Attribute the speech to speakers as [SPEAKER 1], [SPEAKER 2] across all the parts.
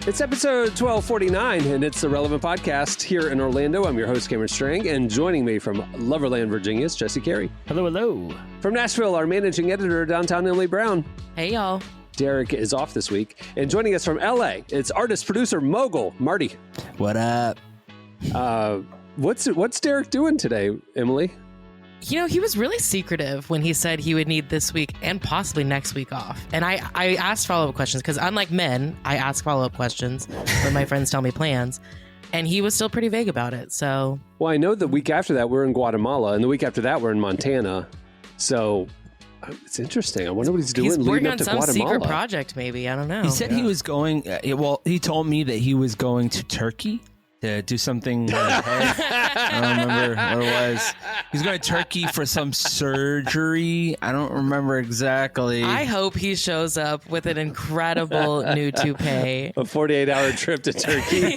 [SPEAKER 1] It's episode 1249, and it's the Relevant Podcast here in Orlando. I'm your host, Cameron Strang, and joining me from Loverland, Virginia, is Jesse Carey.
[SPEAKER 2] Hello, hello.
[SPEAKER 1] From Nashville, our managing editor, downtown Emily Brown.
[SPEAKER 3] Hey, y'all.
[SPEAKER 1] Derek is off this week. And joining us from LA, it's artist, producer, mogul, Marty.
[SPEAKER 4] What up?
[SPEAKER 1] What's Derek doing today, Emily?
[SPEAKER 3] You know, he was really secretive when he said he would need this week and possibly next week off. And I asked follow-up questions because unlike men, I ask follow-up questions when my friends tell me plans. And he was still pretty vague about it. So,
[SPEAKER 1] well, I know the week after that we're in Guatemala, and the week after that we're in Montana. So it's interesting. I wonder what he's doing
[SPEAKER 3] he's
[SPEAKER 1] leading
[SPEAKER 3] working
[SPEAKER 1] up
[SPEAKER 3] on
[SPEAKER 1] to
[SPEAKER 3] some
[SPEAKER 1] Guatemala.
[SPEAKER 3] secret project, maybe. I don't know.
[SPEAKER 4] He said he was going. He told me that he was going to Turkey to do something. I don't remember what it was. He's going to Turkey for some surgery. I don't remember exactly.
[SPEAKER 3] I hope he shows up with an incredible new toupee.
[SPEAKER 1] A 48-hour trip to Turkey.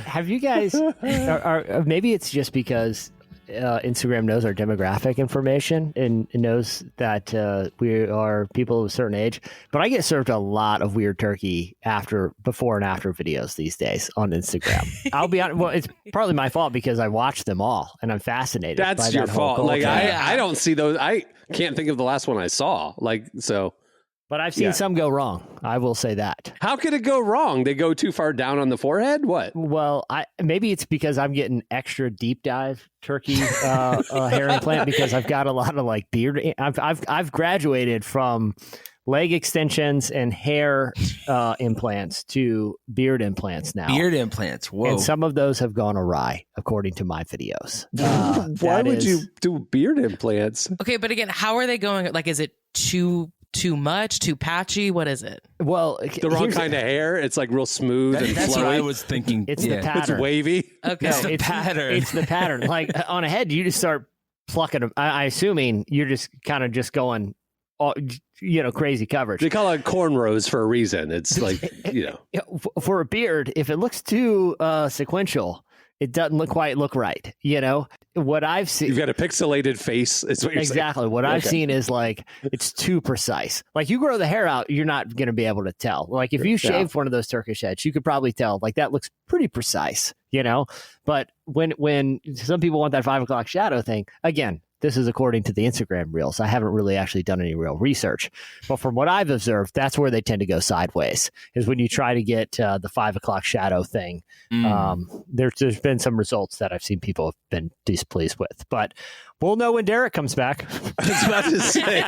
[SPEAKER 2] Have you guys, or maybe it's just because Instagram knows our demographic information and knows that we are people of a certain age, but I get served a lot of weird turkey before and after videos these days on Instagram. I'll be honest, well, it's partly my fault because I watch them all and I'm fascinated.
[SPEAKER 1] That's
[SPEAKER 2] by
[SPEAKER 1] your
[SPEAKER 2] that whole
[SPEAKER 1] fault. Like
[SPEAKER 2] culture.
[SPEAKER 1] I don't see those. I can't think of the last one I saw.
[SPEAKER 2] But I've seen some go wrong. I will say that.
[SPEAKER 1] How could it go wrong? They go too far down on the forehead? What?
[SPEAKER 2] Well, maybe it's because I'm getting extra deep dive turkey hair implant because I've got a lot of like beard. I've graduated from leg extensions and hair implants to beard implants now.
[SPEAKER 4] Beard implants. Whoa.
[SPEAKER 2] And some of those have gone awry, according to my videos.
[SPEAKER 1] Why would you do beard implants?
[SPEAKER 3] Okay, but again, how are they going? Like, is it too much, too patchy? What is it?
[SPEAKER 2] Well,
[SPEAKER 1] the wrong kind of hair. It's like real smooth and
[SPEAKER 4] that's
[SPEAKER 1] flowy.
[SPEAKER 4] what I was thinking.
[SPEAKER 2] It's the pattern.
[SPEAKER 1] It's wavy.
[SPEAKER 3] Okay.
[SPEAKER 2] No,
[SPEAKER 4] It's the pattern.
[SPEAKER 2] It's the pattern. Like on a head, you just start plucking them. I assuming you're just kind of just going, crazy coverage.
[SPEAKER 1] They call it cornrows for a reason. It's like,
[SPEAKER 2] For a beard, if it looks too sequential, it doesn't quite look right. What I've seen.
[SPEAKER 1] You've got a pixelated face. Is what you're
[SPEAKER 2] exactly.
[SPEAKER 1] saying.
[SPEAKER 2] What I've seen is like it's too precise. Like you grow the hair out, you're not going to be able to tell. Like if you shaved one of those Turkish heads, you could probably tell. Like that looks pretty precise, But when some people want that 5 o'clock shadow thing, again, this is according to the Instagram reels. I haven't really actually done any real research, but from what I've observed, that's where they tend to go sideways. Is when you try to get the 5 o'clock shadow thing. There's been some results that I've seen people have been displeased with, but we'll know when Derek comes back.
[SPEAKER 1] I was about to say.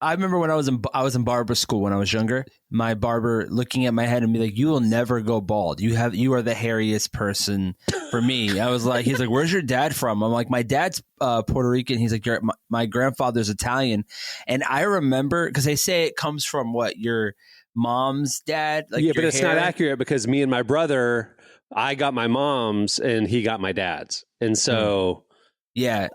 [SPEAKER 4] I remember when I was in barber school when I was younger, my barber looking at my head and be like, "You will never go bald. You are the hairiest person for me." I was like, he's like, "Where's your dad from?" I'm like, "My dad's Puerto Rican." He's like, my grandfather's Italian. And I remember because they say it comes from what, your mom's dad? Like
[SPEAKER 1] Yeah, but
[SPEAKER 4] your
[SPEAKER 1] it's
[SPEAKER 4] hair?
[SPEAKER 1] not accurate because me and my brother, I got my mom's and he got my dad's. And so
[SPEAKER 4] Yeah,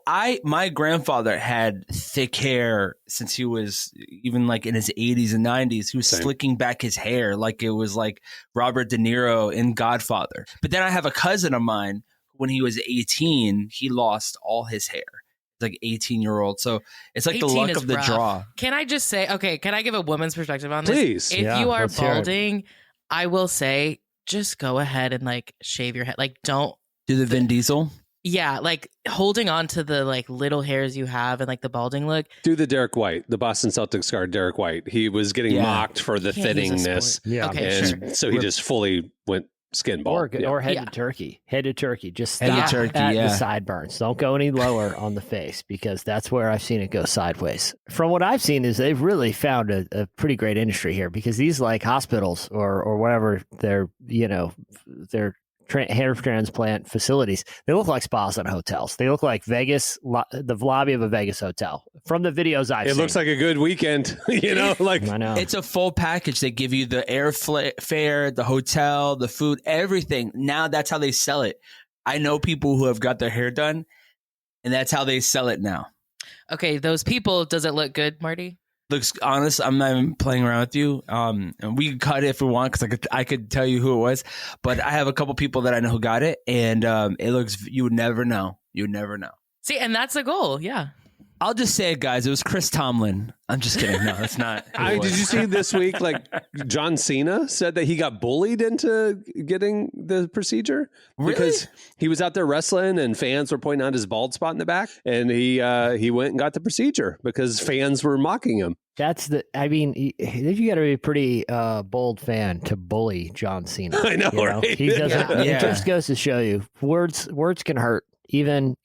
[SPEAKER 4] my grandfather had thick hair since he was even like in his 80s and 90s. He was slicking back his hair like it was like Robert De Niro in Godfather. But then I have a cousin of mine, when he was 18, he lost all his hair. Like 18-year-old. So it's like the luck of the draw.
[SPEAKER 3] Can I just say, okay, can I give a woman's perspective on this?
[SPEAKER 1] Please.
[SPEAKER 3] If you are balding, I will say just go ahead and like shave your head. Like don't
[SPEAKER 4] do the Vin Diesel.
[SPEAKER 3] Yeah, like holding on to the like little hairs you have and like the balding look.
[SPEAKER 1] Do the Derek White, the Boston Celtics guard Derek White. He was getting mocked for the thinningness.
[SPEAKER 2] Yeah.
[SPEAKER 3] Okay,
[SPEAKER 1] and so he just fully went skin bald.
[SPEAKER 2] Or head to turkey. Head to turkey. Just
[SPEAKER 4] Head
[SPEAKER 2] stop
[SPEAKER 4] to turkey,
[SPEAKER 2] at
[SPEAKER 4] yeah.
[SPEAKER 2] the sideburns. Don't go any lower on the face because that's where I've seen it go sideways. From what I've seen is they've really found a pretty great industry here because these like hospitals or whatever they're hair transplant facilities, they look like spas and hotels. They look like Vegas, the lobby of a Vegas hotel. From the videos I've seen.
[SPEAKER 1] It looks like a good weekend, like
[SPEAKER 2] I know.
[SPEAKER 4] It's a full package. They give you the airfare, the hotel, the food, everything. Now that's how they sell it. I know people who have got their hair done, and that's how they sell it now.
[SPEAKER 3] Okay, those people, does it look good, Marty?
[SPEAKER 4] Looks honest. I'm not even playing around with you. And we can cut it if we want because I could tell you who it was. But I have a couple people that I know who got it, and it looks. You would never know. You would never know.
[SPEAKER 3] See, and that's the goal. Yeah.
[SPEAKER 4] I'll just say it, guys. It was Chris Tomlin. I'm just kidding. No, it's not.
[SPEAKER 1] Did you see this week, like John Cena said that he got bullied into getting the procedure?
[SPEAKER 4] Really?
[SPEAKER 1] Because he was out there wrestling and fans were pointing out his bald spot in the back. And he went and got the procedure because fans were mocking him.
[SPEAKER 2] You got to be a pretty bold fan to bully John Cena.
[SPEAKER 1] I know, right?
[SPEAKER 2] He doesn't. It just goes to show you words can hurt, even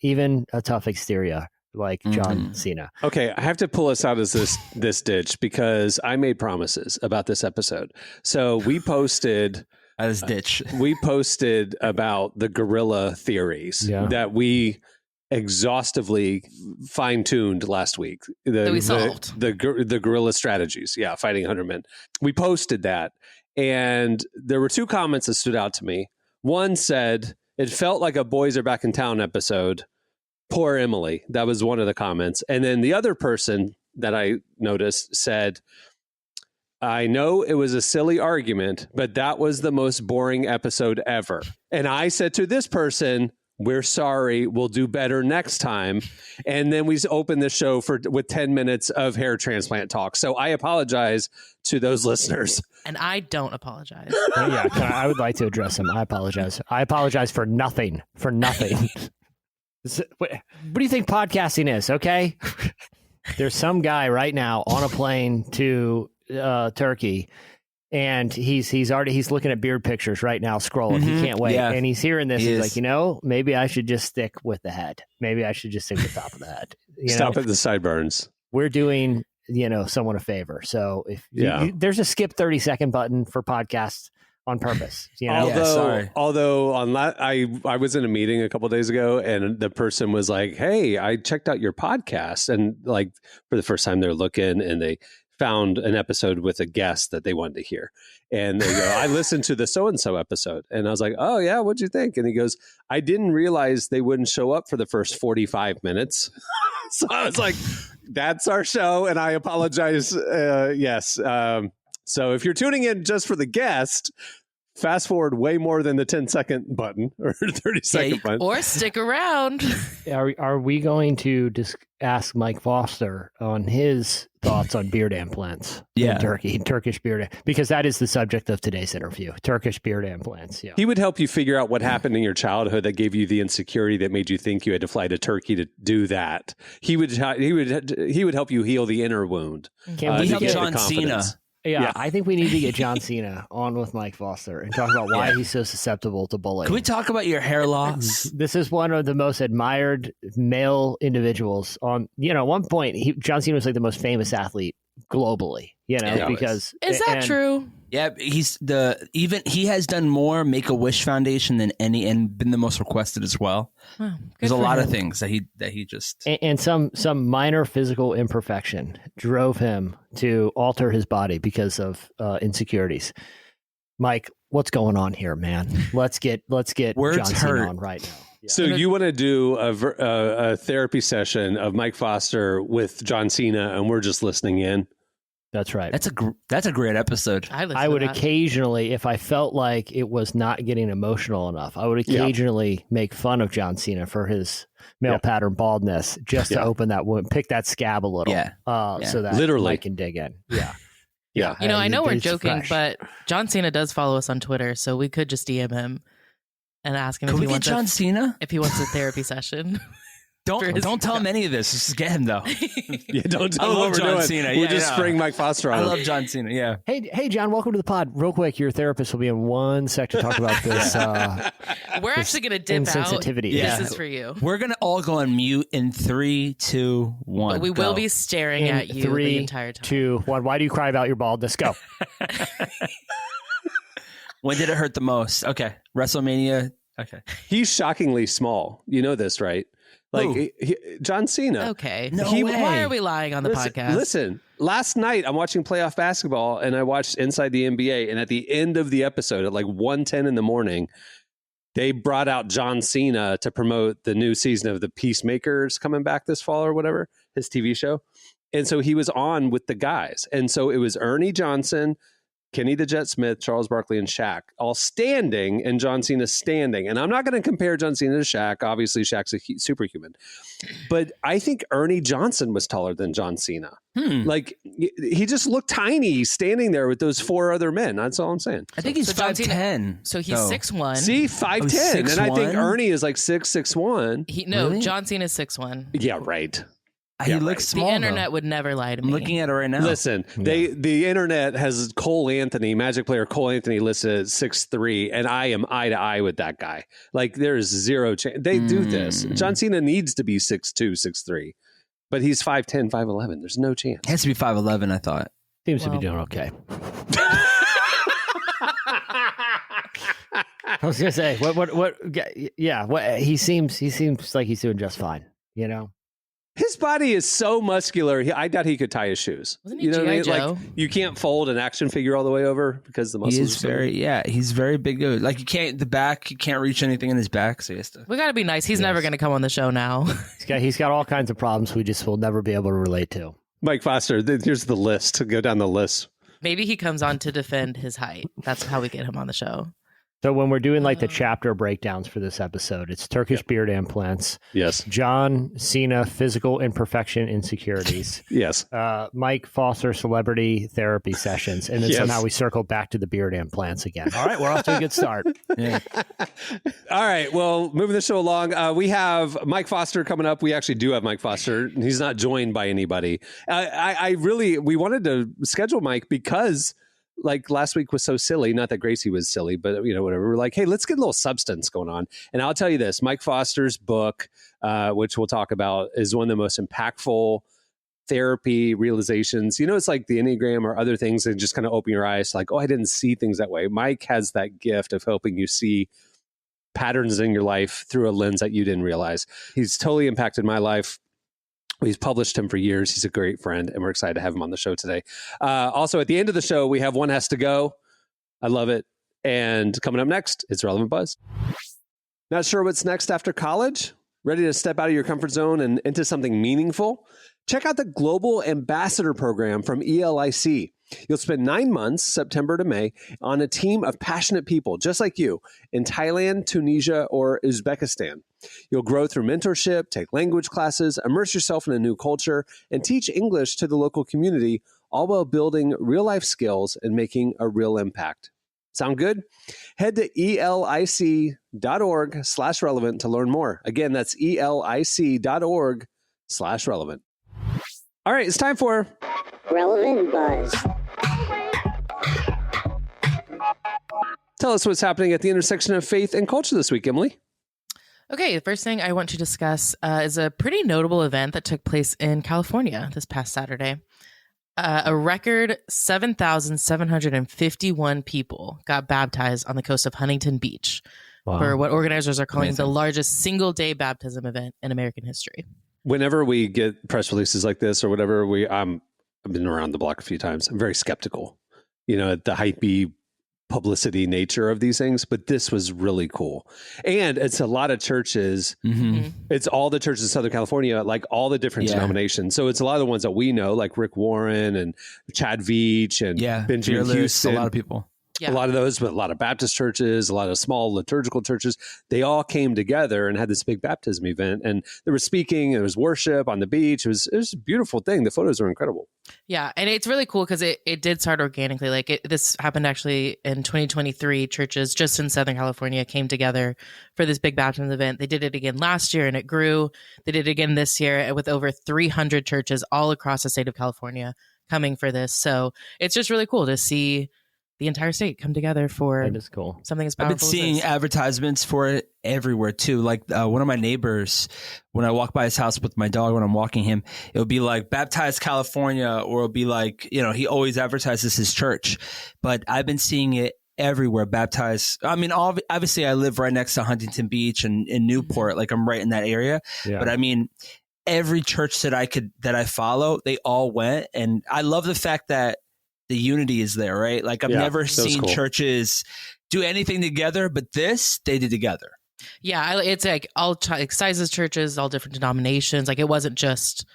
[SPEAKER 2] a tough exterior like John Cena.
[SPEAKER 1] Okay, I have to pull us out of this ditch because I made promises about this episode. So we posted
[SPEAKER 4] this ditch.
[SPEAKER 1] We posted about the gorilla theories that we exhaustively fine-tuned last week.
[SPEAKER 3] That we solved.
[SPEAKER 1] The gorilla strategies. Yeah, fighting 100 men. We posted that, and there were two comments that stood out to me. One said, "It felt like a Boys Are Back in Town episode. Poor Emily." That was one of the comments. And then the other person that I noticed said, "I know it was a silly argument, but that was the most boring episode ever." And I said to this person, "We're sorry. We'll do better next time." And then we opened the show with 10 minutes of hair transplant talk. So I apologize to those listeners.
[SPEAKER 3] And I don't apologize.
[SPEAKER 2] I would like to address him. I apologize. I apologize for nothing. What do you think podcasting is? Okay. There's some guy right now on a plane to Turkey. And he's looking at beard pictures right now, scrolling. He can't wait. Yeah. And he's hearing this. He's like, maybe I should just stick with the head. Maybe I should just stick with the top of the head.
[SPEAKER 1] Stop at the sideburns.
[SPEAKER 2] We're doing, someone a favor. So if there's a skip 30-second button for podcasts on purpose.
[SPEAKER 1] Although on I was in a meeting a couple of days ago, and the person was like, "Hey, I checked out your podcast," and like for the first time they're looking, and they found an episode with a guest that they wanted to hear. And they go, "I listened to the so-and-so episode." And I was like, "Oh yeah, what'd you think?" And he goes, "I didn't realize they wouldn't show up for the first 45 minutes. So I was like, "That's our show." And I apologize. Yes. So if you're tuning in just for the guest, fast forward way more than the 10-second button or 30-second button.
[SPEAKER 3] Or stick around.
[SPEAKER 2] Are we going to ask Mike Foster on his thoughts on beard implants in Turkish beard, because that is the subject of today's interview, Turkish beard implants. Yeah.
[SPEAKER 1] He would help you figure out what happened in your childhood that gave you the insecurity that made you think you had to fly to Turkey to do that. He would help you heal the inner wound.
[SPEAKER 2] Can we
[SPEAKER 4] help John Cena?
[SPEAKER 2] Yeah, I think we need to get John Cena on with Mike Foster and talk about why he's so susceptible to bullying.
[SPEAKER 4] Can we talk about your hair loss?
[SPEAKER 2] This is one of the most admired male individuals on, at one point, John Cena was like the most famous athlete globally, because...
[SPEAKER 3] Is that true?
[SPEAKER 4] Yeah, he has done more Make-A-Wish Foundation than any, and been the most requested as well. Wow, there's a lot of things that he just...
[SPEAKER 2] And some minor physical imperfection drove him to alter his body because of insecurities. Mike, what's going on here, man? Let's get John Cena on right now. Yeah.
[SPEAKER 1] So you want to do a therapy session of Mike Foster with John Cena, and we're just listening in?
[SPEAKER 2] That's right.
[SPEAKER 4] That's a great episode.
[SPEAKER 2] I would occasionally, if I felt like it was not getting emotional enough, I would occasionally make fun of John Cena for his male pattern baldness, just to open that wound, pick that scab a little, so that
[SPEAKER 1] literally
[SPEAKER 2] Mike can dig in. Yeah.
[SPEAKER 1] Yeah.
[SPEAKER 3] I know we're joking, but John Cena does follow us on Twitter, so we could just DM him and ask him if he wants a therapy session.
[SPEAKER 4] Don't tell him any of this. Just get him though.
[SPEAKER 1] Don't tell him what we're doing.
[SPEAKER 4] Cena.
[SPEAKER 1] We'll just spring Mike Foster on.
[SPEAKER 4] I love John Cena. Yeah.
[SPEAKER 2] Hey, John, welcome to the pod. Real quick, your therapist will be in one sec to talk about this.
[SPEAKER 3] We're actually going to dip
[SPEAKER 2] insensitivity.
[SPEAKER 3] out. This is for you.
[SPEAKER 4] We're going to all go on mute in 3, 2, 1.
[SPEAKER 3] But we will be staring at you the entire time.
[SPEAKER 2] 3, 2, 1. Why do you cry about your baldness? Go.
[SPEAKER 4] When did it hurt the most? Okay. WrestleMania. Okay.
[SPEAKER 1] He's shockingly small. You know this, right? Like John Cena.
[SPEAKER 3] Okay. Why are we lying on the podcast?
[SPEAKER 1] Listen, last night I'm watching playoff basketball and I watched Inside the NBA. And at the end of the episode at like 1:10 in the morning, they brought out John Cena to promote the new season of The Peacemakers coming back this fall or whatever, his TV show. And so he was on with the guys. And so it was Ernie Johnson, Kenny the Jet Smith, Charles Barkley, and Shaq all standing, and John Cena standing. And I'm not going to compare John Cena to Shaq. Obviously, Shaq's a superhuman. But I think Ernie Johnson was taller than John Cena. Like, he just looked tiny standing there with those 4 other men. That's all I'm saying.
[SPEAKER 4] I think he's 5'10".
[SPEAKER 3] So he's 6'1".
[SPEAKER 1] See, 5'10". And I think Ernie is like 6'1".
[SPEAKER 3] No, John Cena's 6'1".
[SPEAKER 1] Yeah, right.
[SPEAKER 4] He looks small.
[SPEAKER 3] The internet would never lie to me.
[SPEAKER 4] I'm looking at it right now.
[SPEAKER 1] Listen, the internet has Cole Anthony, Magic player Cole Anthony, listed at 6'3", and I am eye to eye with that guy. Like, there's zero chance. They do this. John Cena needs to be 6'2", 6'3", but he's 5'10", 5'11". There's no chance.
[SPEAKER 4] He has to be 5'11", I thought.
[SPEAKER 2] Seems to be doing okay. I was gonna say, what he seems like he's doing just fine, you know?
[SPEAKER 1] His body is so muscular. I doubt he could tie his shoes.
[SPEAKER 3] Wasn't he
[SPEAKER 1] you know what I mean?
[SPEAKER 3] G.I. Joe?
[SPEAKER 1] Like, you can't fold an action figure all the way over because the muscles.
[SPEAKER 4] He is he's very big dude. Like, you can't reach anything in his back, so he has to.
[SPEAKER 3] We got to be nice. He's never going to come on the show now.
[SPEAKER 2] He's got all kinds of problems we just will never be able to relate to.
[SPEAKER 1] Mike Foster, here's the list. Go down the list.
[SPEAKER 3] Maybe he comes on to defend his height. That's how we get him on the show.
[SPEAKER 2] So when we're doing like the chapter breakdowns for this episode, it's Turkish beard implants.
[SPEAKER 1] Yes.
[SPEAKER 2] John Cena, physical imperfection insecurities.
[SPEAKER 1] Yes.
[SPEAKER 2] Mike Foster, celebrity therapy sessions. And then somehow we circle back to the beard implants again. All right, we're off to a good start.
[SPEAKER 1] Yeah. All right, well, moving the show along, we have Mike Foster coming up. We actually do have Mike Foster. He's not joined by anybody. We wanted to schedule Mike because like last week was so silly. Not that Gracie was silly, but whatever. We're like, hey, let's get a little substance going on. And I'll tell you this, Mike Foster's book, which we'll talk about, is one of the most impactful therapy realizations. It's like the Enneagram or other things that just kind of open your eyes. Like, oh, I didn't see things that way. Mike has that gift of helping you see patterns in your life through a lens that you didn't realize. He's totally impacted my life. We've published him for years. He's a great friend, and we're excited to have him on the show today. Also, at the end of the show, we have One Has to Go. I love it. And coming up next, it's Relevant Buzz. Not sure what's next after college? Ready to step out of your comfort zone and into something meaningful? Check out the Global Ambassador Program from ELIC. You'll spend 9 months, September to May, on a team of passionate people just like you in Thailand, Tunisia, or Uzbekistan. You'll grow through mentorship, take language classes, immerse yourself in a new culture, and teach English to the local community, all while building real-life skills and making a real impact. Sound good? Head to elic.org/relevant to learn more. Again, that's elic.org/relevant. All right, it's time for
[SPEAKER 5] Relevant Buzz.
[SPEAKER 1] Tell us what's happening at the intersection of faith and culture this week, Emily.
[SPEAKER 3] Okay, the first thing I want to discuss is a pretty notable event that took place in California this past Saturday. A record 7,751 people got baptized on the coast of Huntington Beach for what organizers are calling the largest single-day baptism event in American history.
[SPEAKER 1] Whenever we get press releases like this or whatever, I've been around the block a few times. I'm very skeptical, at the hypey publicity nature of these things, but this was really cool. And it's a lot of churches. Mm-hmm. It's all the churches in Southern California, like all the different denominations. So it's a lot of the ones that we know, like Rick Warren and Chad Veach and Benjamin Houston.
[SPEAKER 4] A lot of people.
[SPEAKER 1] Yeah. A lot of those, but a lot of Baptist churches, a lot of small liturgical churches, they all came together and had this big baptism event. And there was speaking, there was worship on the beach. It was a beautiful thing. The photos were incredible.
[SPEAKER 3] Yeah. And it's really cool because it did start organically. Like this happened actually in 2023. Churches just in Southern California came together for this big baptism event. They did it again last year and it grew. They did it again this year with over 300 churches all across the state of California coming for this. So it's just really cool to see the entire state come together for something as powerful.
[SPEAKER 4] I've been seeing advertisements for it everywhere too. Like one of my neighbors, when I walk by his house with my dog, when I'm walking him, it'll be like Baptized California, or it'll be like, he always advertises his church, but I've been seeing it everywhere. Baptized. I mean, obviously I live right next to Huntington Beach and in Newport, like I'm right in that area. Yeah. But I mean, every church that I follow, they all went. And I love the fact that the unity is there, right? Like I've never seen churches do anything together, but this they did together.
[SPEAKER 3] Yeah, it's like all sizes churches, all different denominations. Like it wasn't just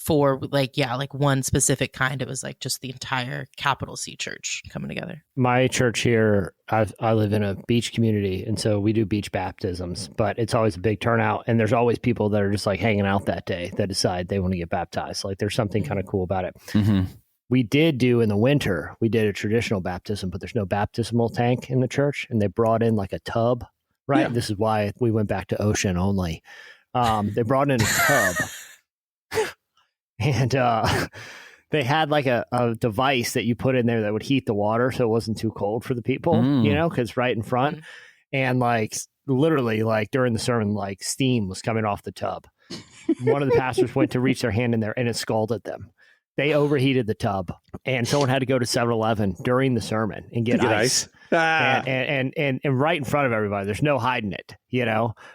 [SPEAKER 3] for like one specific kind. It was like just the entire capital C church coming together.
[SPEAKER 2] My church here, I live in a beach community, and so we do beach baptisms, but it's always a big turnout, and there's always people that are just like hanging out that day that decide they want to get baptized. Like there's something kind of cool about it.
[SPEAKER 4] Mm-hmm.
[SPEAKER 2] We did do in the winter, we did a traditional baptism, but there's no baptismal tank in the church, and they brought in like a tub, right?
[SPEAKER 1] Yeah.
[SPEAKER 2] This is why we went back to ocean only. They brought in a tub. And they had like a device that you put in there that would heat the water so it wasn't too cold for the people, because right in front. And like literally like during the sermon, like steam was coming off the tub. One of the pastors went to reach their hand in there and it scalded them. They overheated the tub, and someone had to go to 7-Eleven during the sermon and get ice. And right in front of everybody. There's no hiding it, It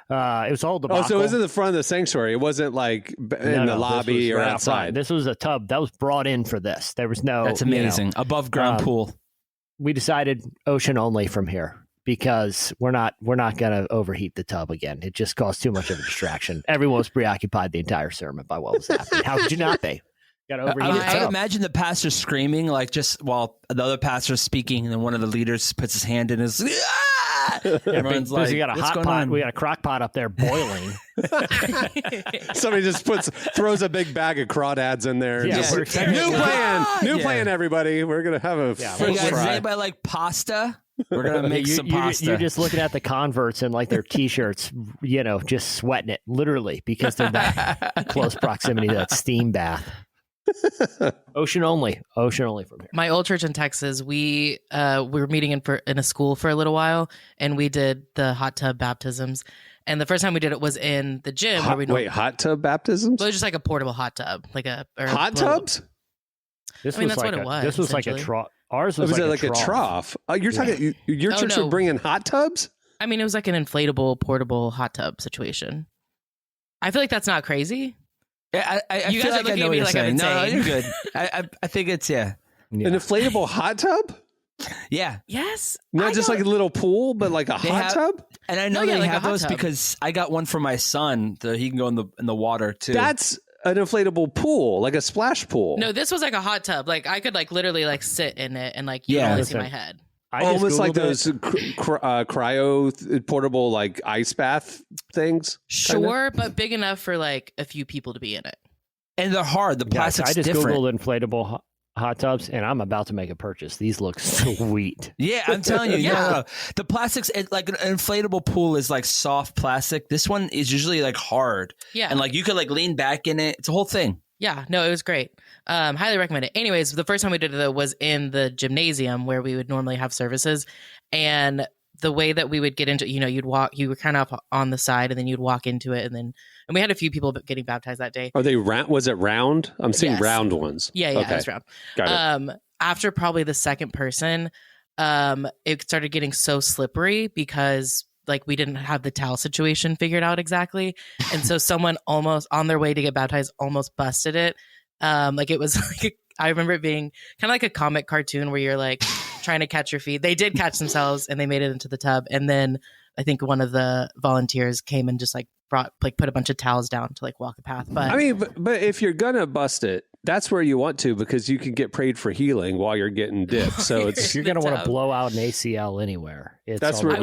[SPEAKER 2] was all debacle.
[SPEAKER 1] Oh, so it was in the front of the sanctuary. It wasn't like in the lobby or outside.
[SPEAKER 2] This was a tub that was brought in for this. There was no...
[SPEAKER 4] That's amazing. Above ground pool.
[SPEAKER 2] We decided ocean only from here because we're not going to overheat the tub again. It just caused too much of a distraction. Everyone was preoccupied the entire sermon by what was happening. How could you not be?
[SPEAKER 4] I imagine the pastor screaming, like just while the other pastor's speaking, and then one of the leaders puts his hand in his. Everyone's like,
[SPEAKER 2] "We got a hot pot. We got a crock pot up there boiling."
[SPEAKER 1] Somebody just throws a big bag of crawdads in there.
[SPEAKER 2] Yeah,
[SPEAKER 1] New plan, everybody. We're gonna have a
[SPEAKER 4] Hey guys, does anybody like pasta? We're gonna make some pasta.
[SPEAKER 2] You're just looking at the converts and like their t-shirts, just sweating it literally because they're that close proximity to that steam bath. Ocean only from here.
[SPEAKER 3] My old church in Texas, we were meeting in a school for a little while, and we did the hot tub baptisms. And the first time we did it was in the gym.
[SPEAKER 1] Hot tub baptisms?
[SPEAKER 3] Well, it was just like a portable hot tub,
[SPEAKER 1] hot tubs.
[SPEAKER 2] That's
[SPEAKER 3] what it was.
[SPEAKER 2] This was like a trough. Ours was
[SPEAKER 1] like a trough. You're talking. Your church would bring in hot tubs?
[SPEAKER 3] I mean, it was like an inflatable portable hot tub situation. I feel like that's not crazy.
[SPEAKER 4] Yeah, I
[SPEAKER 3] you
[SPEAKER 4] feel
[SPEAKER 3] guys
[SPEAKER 4] like
[SPEAKER 3] are looking
[SPEAKER 4] I know
[SPEAKER 3] at me
[SPEAKER 4] what
[SPEAKER 3] like
[SPEAKER 4] you're saying. No,
[SPEAKER 3] I'm
[SPEAKER 4] you're good. I think it's
[SPEAKER 1] An inflatable hot tub?
[SPEAKER 4] Yeah.
[SPEAKER 3] Yes.
[SPEAKER 1] Not just like a little pool, but like a hot tub?
[SPEAKER 4] And I know they have those because I got one for my son so he can go in the water too.
[SPEAKER 1] That's an inflatable pool, like a splash pool.
[SPEAKER 3] No, this was like a hot tub. Like I could like literally like sit in it and like you can only see my head.
[SPEAKER 1] Almost like those cryo portable like ice bath things.
[SPEAKER 3] Sure, but big enough for like a few people to be in it.
[SPEAKER 4] And they're hard. The plastic's
[SPEAKER 2] I just
[SPEAKER 4] different.
[SPEAKER 2] Googled inflatable hot tubs, and I'm about to make a purchase. These look sweet.
[SPEAKER 4] Yeah, I'm telling you. No. The plastics, like an inflatable pool is like soft plastic. This one is usually like hard.
[SPEAKER 3] Yeah.
[SPEAKER 4] And like you could like lean back in it. It's a whole thing.
[SPEAKER 3] Yeah, no, it was great. Highly recommend it. Anyways, the first time we did it though was in the gymnasium where we would normally have services, and the way that we would get into, you were kind of on the side, and then you'd walk into it, and we had a few people getting baptized that day.
[SPEAKER 1] Are they round? Was it round? I'm seeing round ones.
[SPEAKER 3] Yeah, okay. It was round.
[SPEAKER 1] Got it.
[SPEAKER 3] After probably the second person, it started getting so slippery because like we didn't have the towel situation figured out exactly. And so someone almost on their way to get baptized almost busted it. Like it was like, I remember it being kind of like a comic cartoon where you're like trying to catch your feet. They did catch themselves and they made it into the tub. And then I think one of the volunteers came and just like put a bunch of towels down to like walk a path. But
[SPEAKER 1] I mean, but if you're going to bust it, that's where you want to, because you can get prayed for healing while you're getting dipped. So
[SPEAKER 2] if you're going to want to blow out an ACL anywhere,
[SPEAKER 1] that's where,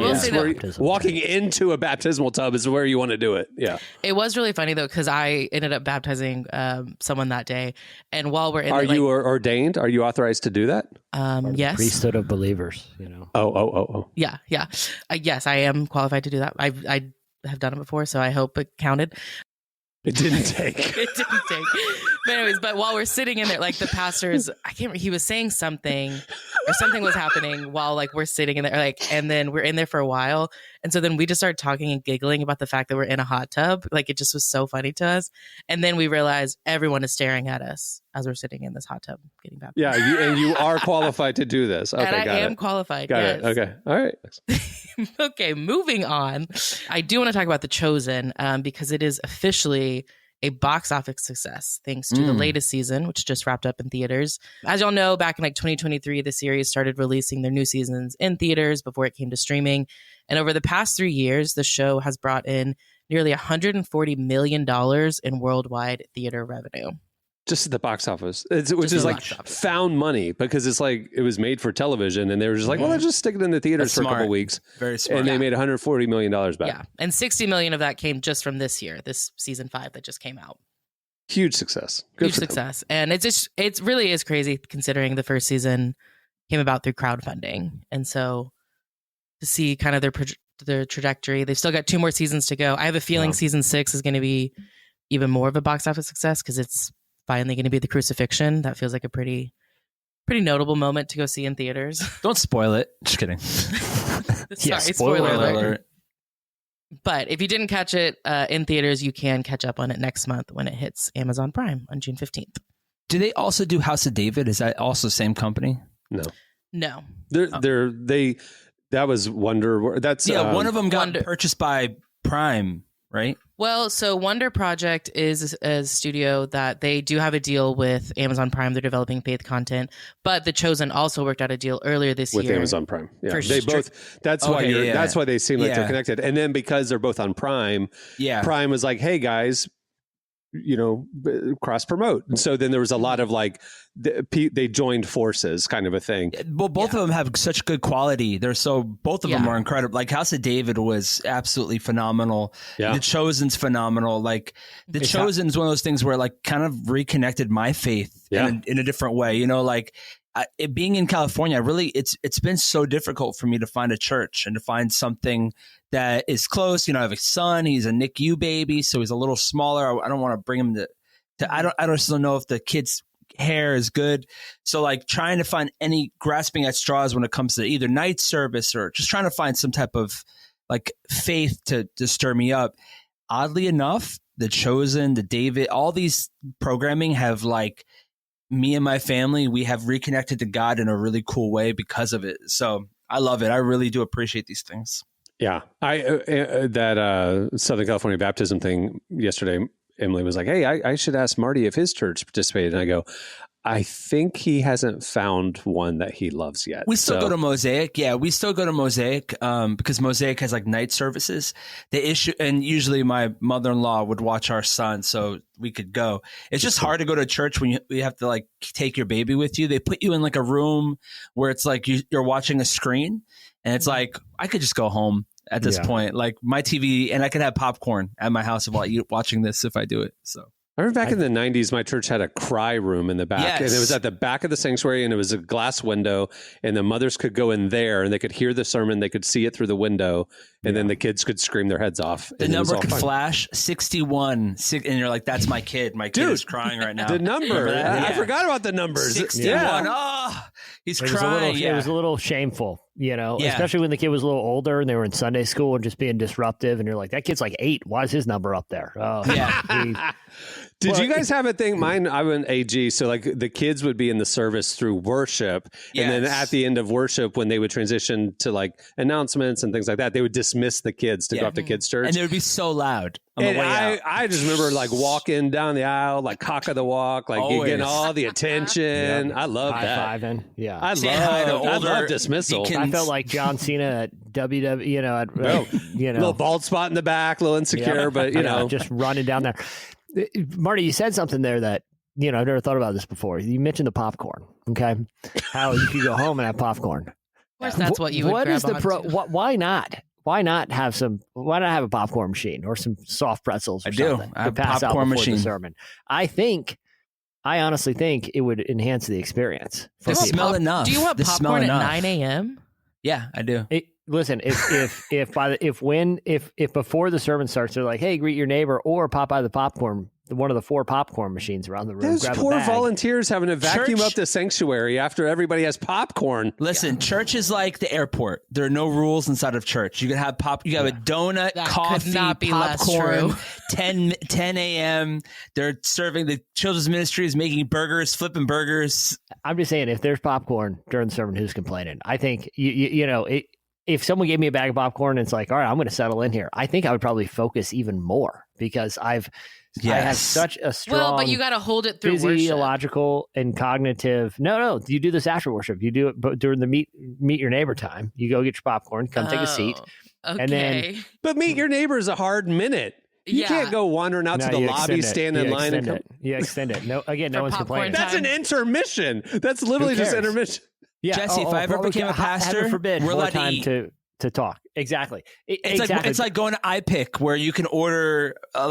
[SPEAKER 1] walking into a baptismal tub is where you want to do it. Yeah.
[SPEAKER 3] It was really funny though, because I ended up baptizing someone that day. And while we're in
[SPEAKER 1] Are you ordained? Are you authorized to do that?
[SPEAKER 3] Yes.
[SPEAKER 2] Priesthood of believers,
[SPEAKER 1] Oh.
[SPEAKER 3] Yeah. Yes, I am qualified to do that. I have done it before, so I hope it counted.
[SPEAKER 1] It didn't take.
[SPEAKER 3] It didn't take. But anyways, while we're sitting in there, like the pastor's, he was saying something or something was happening while like we're sitting in there, like, and then we're in there for a while. And so then we just started talking and giggling about the fact that we're in a hot tub. Like it just was so funny to us. And then we realized everyone is staring at us as we're sitting in this hot tub getting baptized.
[SPEAKER 1] Yeah. And you are qualified to do this. Okay.
[SPEAKER 3] And I am qualified.
[SPEAKER 1] Got it. Okay. All right.
[SPEAKER 3] Okay, moving on. I do want to talk about The Chosen because it is officially a box office success thanks to the latest season, which just wrapped up in theaters. As y'all know, back in like 2023, the series started releasing their new seasons in theaters before it came to streaming. And over the past 3 years, the show has brought in nearly $140 million in worldwide theater revenue.
[SPEAKER 1] Just at the box office, which is like found money because it's like it was made for television, and they were just like, well, let's just stick it in the theaters for a couple weeks.
[SPEAKER 4] Very smart.
[SPEAKER 1] And they made $140 million back.
[SPEAKER 3] Yeah, and $60 million of that came just from this year, this season 5 that just came out.
[SPEAKER 1] Huge success.
[SPEAKER 3] Huge success, and it really is crazy considering the first season came about through crowdfunding, and so to see kind of their trajectory, they've still got 2 more seasons to go. I have a feeling season 6 is going to be even more of a box office success because it's finally going to be the crucifixion. That feels like a pretty notable moment to go see in theaters.
[SPEAKER 4] Don't spoil it. Just kidding.
[SPEAKER 3] Sorry, spoiler alert. But if you didn't catch it in theaters, you can catch up on it next month when it hits Amazon Prime on June 15th.
[SPEAKER 4] Do they also do House of David? Is that also the same company?
[SPEAKER 3] No.
[SPEAKER 1] That was Wonder. That's
[SPEAKER 4] one of them got purchased by Prime, right?
[SPEAKER 3] Well, so Wonder Project is a studio that they do have a deal with Amazon Prime. They're developing Faith content, but The Chosen also worked out a deal earlier this year
[SPEAKER 1] with Amazon Prime. Yeah, they
[SPEAKER 3] sure.
[SPEAKER 1] both. That's why that's why they seem like they're connected. And then because they're both on Prime, Prime was like, "Hey guys, cross promote." And so then there was a lot of like they joined forces kind of a thing.
[SPEAKER 4] Well, both of them have such good quality. Both of them are incredible. Like House of David was absolutely phenomenal. Yeah. The Chosen's phenomenal. Like The Chosen's one of those things where like kind of reconnected my faith in a different way. It being in California, really, it's been so difficult for me to find a church and to find something that is close. I have a son. He's a NICU baby, so he's a little smaller. I don't want to bring him to I don't know if the kid's hair is good. So like trying to find any grasping at straws when it comes to either night service or just trying to find some type of like faith to stir me up. Oddly enough, The Chosen, the David, all these programming have like me and my family, we have reconnected to God in a really cool way because of it. So I love it. I really do appreciate these things.
[SPEAKER 1] Yeah. That Southern California baptism thing yesterday, Emily was like, hey, I should ask Marty if his church participated. And I go, I think he hasn't found one that he loves yet.
[SPEAKER 4] We still go to Mosaic. Yeah, we still go to Mosaic because Mosaic has like night services. And usually my mother-in-law would watch our son, so we could go. It's just hard to go to church when you have to like take your baby with you. They put you in like a room where it's like you're watching a screen, and it's like I could just go home at this point. Like my TV, and I could have popcorn at my house while watching this if I do it. So.
[SPEAKER 1] I remember back in the 90s, my church had a cry room in the back, and it was at the back of the sanctuary, and it was a glass window, and the mothers could go in there, and they could hear the sermon, they could see it through the window, and then the kids could scream their heads off.
[SPEAKER 4] The number could flash 61, and you're like, that's my kid. My kid is crying right now.
[SPEAKER 1] The number. I forgot about the numbers.
[SPEAKER 4] 61. Oh, he's crying.
[SPEAKER 2] It was a little shameful, especially when the kid was a little older and they were in Sunday school and just being disruptive, and you're like, that kid's like 8. Why is his number up there? Oh, yeah.
[SPEAKER 1] Did you guys have a thing? Mine, I went AG. So like the kids would be in the service through worship. And then at the end of worship, when they would transition to like announcements and things like that, they would dismiss the kids to go up to kids' church.
[SPEAKER 4] And it would be so loud on the way out.
[SPEAKER 1] I just remember like walking down the aisle, like cock of the walk, like getting all the attention. I love that.
[SPEAKER 2] High-fiving. Yeah.
[SPEAKER 1] I love dismissal.
[SPEAKER 2] I felt like John Cena at WWE,
[SPEAKER 1] little bald spot in the back, a little insecure, but
[SPEAKER 2] just running down there. Marty, you said something there that, I've never thought about this before. You mentioned the popcorn, okay? How you could go home and have popcorn.
[SPEAKER 3] Of course, that's what you would grab onto.
[SPEAKER 2] Why not? Why not have a popcorn machine or some soft pretzels or something
[SPEAKER 4] I have
[SPEAKER 2] to pass
[SPEAKER 4] popcorn
[SPEAKER 2] out before
[SPEAKER 4] machine.
[SPEAKER 2] the sermon? I honestly think it would enhance the experience.
[SPEAKER 4] Do you
[SPEAKER 3] want popcorn at 9 a.m.?
[SPEAKER 4] Yeah, I do.
[SPEAKER 2] Listen, if before the sermon starts, they're like, "Hey, greet your neighbor," or pop out of the popcorn, one of the 4 popcorn machines around the room.
[SPEAKER 1] Those poor volunteers having to vacuum up the sanctuary after everybody has popcorn.
[SPEAKER 4] Listen, church is like the airport. There are no rules inside of church. You can have You have a donut, coffee, popcorn. 10 a.m. They're serving. The children's ministry is making burgers, flipping burgers.
[SPEAKER 2] I'm just saying, if there's popcorn during the sermon, who's complaining? I think if someone gave me a bag of popcorn and it's like, all right, I'm going to settle in here, I think I would probably focus even more because I have such a strong,
[SPEAKER 3] but you got to hold it through
[SPEAKER 2] physiological and cognitive. No, you do this after worship. You do it during the meet your neighbor time. You go get your popcorn, come take a seat.
[SPEAKER 3] Okay.
[SPEAKER 2] And then,
[SPEAKER 1] but meet your neighbor is a hard minute. You can't go wandering out to the lobby, stand in line, and come.
[SPEAKER 2] You extend it. No, again, no
[SPEAKER 3] For
[SPEAKER 2] one's
[SPEAKER 3] popcorn
[SPEAKER 2] complaining.
[SPEAKER 3] time.
[SPEAKER 1] That's an intermission. That's literally just
[SPEAKER 2] cares?
[SPEAKER 1] intermission.
[SPEAKER 2] Yeah.
[SPEAKER 4] Jesse, if I ever became a pastor,
[SPEAKER 2] heaven forbid,
[SPEAKER 4] we're
[SPEAKER 2] more
[SPEAKER 4] allowed to
[SPEAKER 2] time
[SPEAKER 4] eat.
[SPEAKER 2] to talk. Exactly.
[SPEAKER 4] It's like going to iPick where you can order or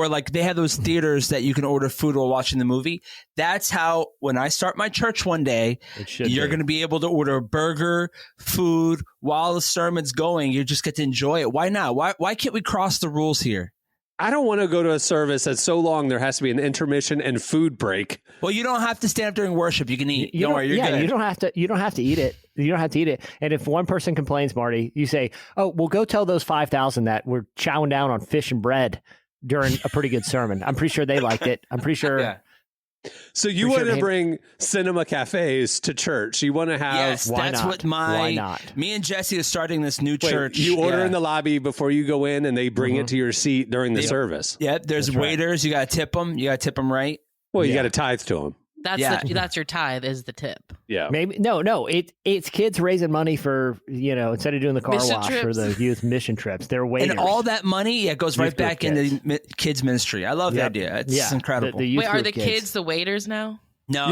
[SPEAKER 4] like they have those theaters that you can order food while watching the movie. That's how when I start my church one day, you're going to be able to order a burger, food while the sermon's going. You just get to enjoy it. Why not? Why can't we cross the rules here?
[SPEAKER 1] I don't want to go to a service that's so long there has to be an intermission and food break.
[SPEAKER 4] Well, you don't have to stand up during worship. You can eat. Don't worry, you're good.
[SPEAKER 2] You don't have to eat it. You don't have to eat it. And if one person complains, Marty, you say, "Oh, well, go tell those 5,000 that we're chowing down on fish and bread during a pretty good sermon." I'm pretty sure they liked it. I'm pretty sure.
[SPEAKER 4] Yeah.
[SPEAKER 1] So you want to bring cinema cafes to church? You want to have?
[SPEAKER 4] Yes,
[SPEAKER 2] Why
[SPEAKER 4] that's
[SPEAKER 2] not?
[SPEAKER 4] what
[SPEAKER 2] Why not?
[SPEAKER 4] Me and Jesse are starting this new church.
[SPEAKER 1] You order
[SPEAKER 4] Yeah.
[SPEAKER 1] in the lobby before you go in, and they bring it to your seat during the service.
[SPEAKER 4] Yep, there's
[SPEAKER 2] That's right.
[SPEAKER 4] waiters. You got to tip them. You got to tip them right.
[SPEAKER 1] Well, you got to tithe to them.
[SPEAKER 3] That's your tithe is the tip.
[SPEAKER 1] Yeah.
[SPEAKER 2] Maybe no. It's kids raising money for instead of doing the car
[SPEAKER 3] Mission
[SPEAKER 2] wash
[SPEAKER 3] trips.
[SPEAKER 2] for the youth mission trips. They're waiters.
[SPEAKER 4] And all that money, goes right
[SPEAKER 2] Youth group
[SPEAKER 4] back into kids ministry. I love the idea. It's incredible.
[SPEAKER 2] The youth
[SPEAKER 3] Wait, are
[SPEAKER 2] group
[SPEAKER 3] the kids the waiters now?
[SPEAKER 4] No.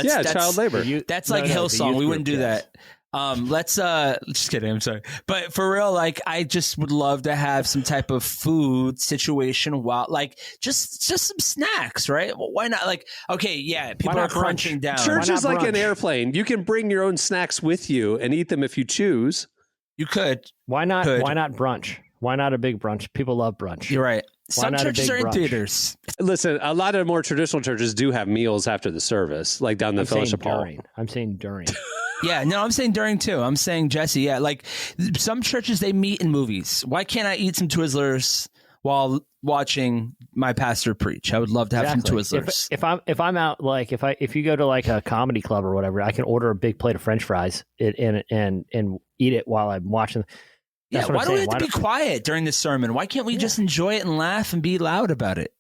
[SPEAKER 4] That's
[SPEAKER 1] child labor.
[SPEAKER 4] That's like Hillsong. We wouldn't do that. Let's just kidding. I'm sorry, but for real, like I just would love to have some type of food situation while like just some snacks, right? Well, why not? Like, okay, yeah, people are crunching down.
[SPEAKER 1] Church is like an
[SPEAKER 2] brunch?
[SPEAKER 1] airplane. You can bring your own snacks with you and eat them if you choose.
[SPEAKER 4] You could.
[SPEAKER 2] Why not? Why not brunch? Why not a big brunch? People love brunch.
[SPEAKER 4] You're right.
[SPEAKER 2] Why
[SPEAKER 4] Some
[SPEAKER 2] not a
[SPEAKER 4] churches
[SPEAKER 2] big
[SPEAKER 4] are in
[SPEAKER 2] brunch?
[SPEAKER 4] theaters.
[SPEAKER 1] Listen, a lot of more traditional churches do have meals after the service, like down the fellowship hall.
[SPEAKER 2] I'm saying during.
[SPEAKER 4] Yeah, no, I'm saying during too. I'm saying, Jesse, like some churches, they meet in movies. Why can't I eat some Twizzlers while watching my pastor preach? I would love to have some Twizzlers.
[SPEAKER 2] If I'm out, like if you go to like a comedy club or whatever, I can order a big plate of French fries and eat it while I'm watching.
[SPEAKER 4] Yeah, why do we have to be quiet during the sermon? Why can't we just enjoy it and laugh and be loud about it?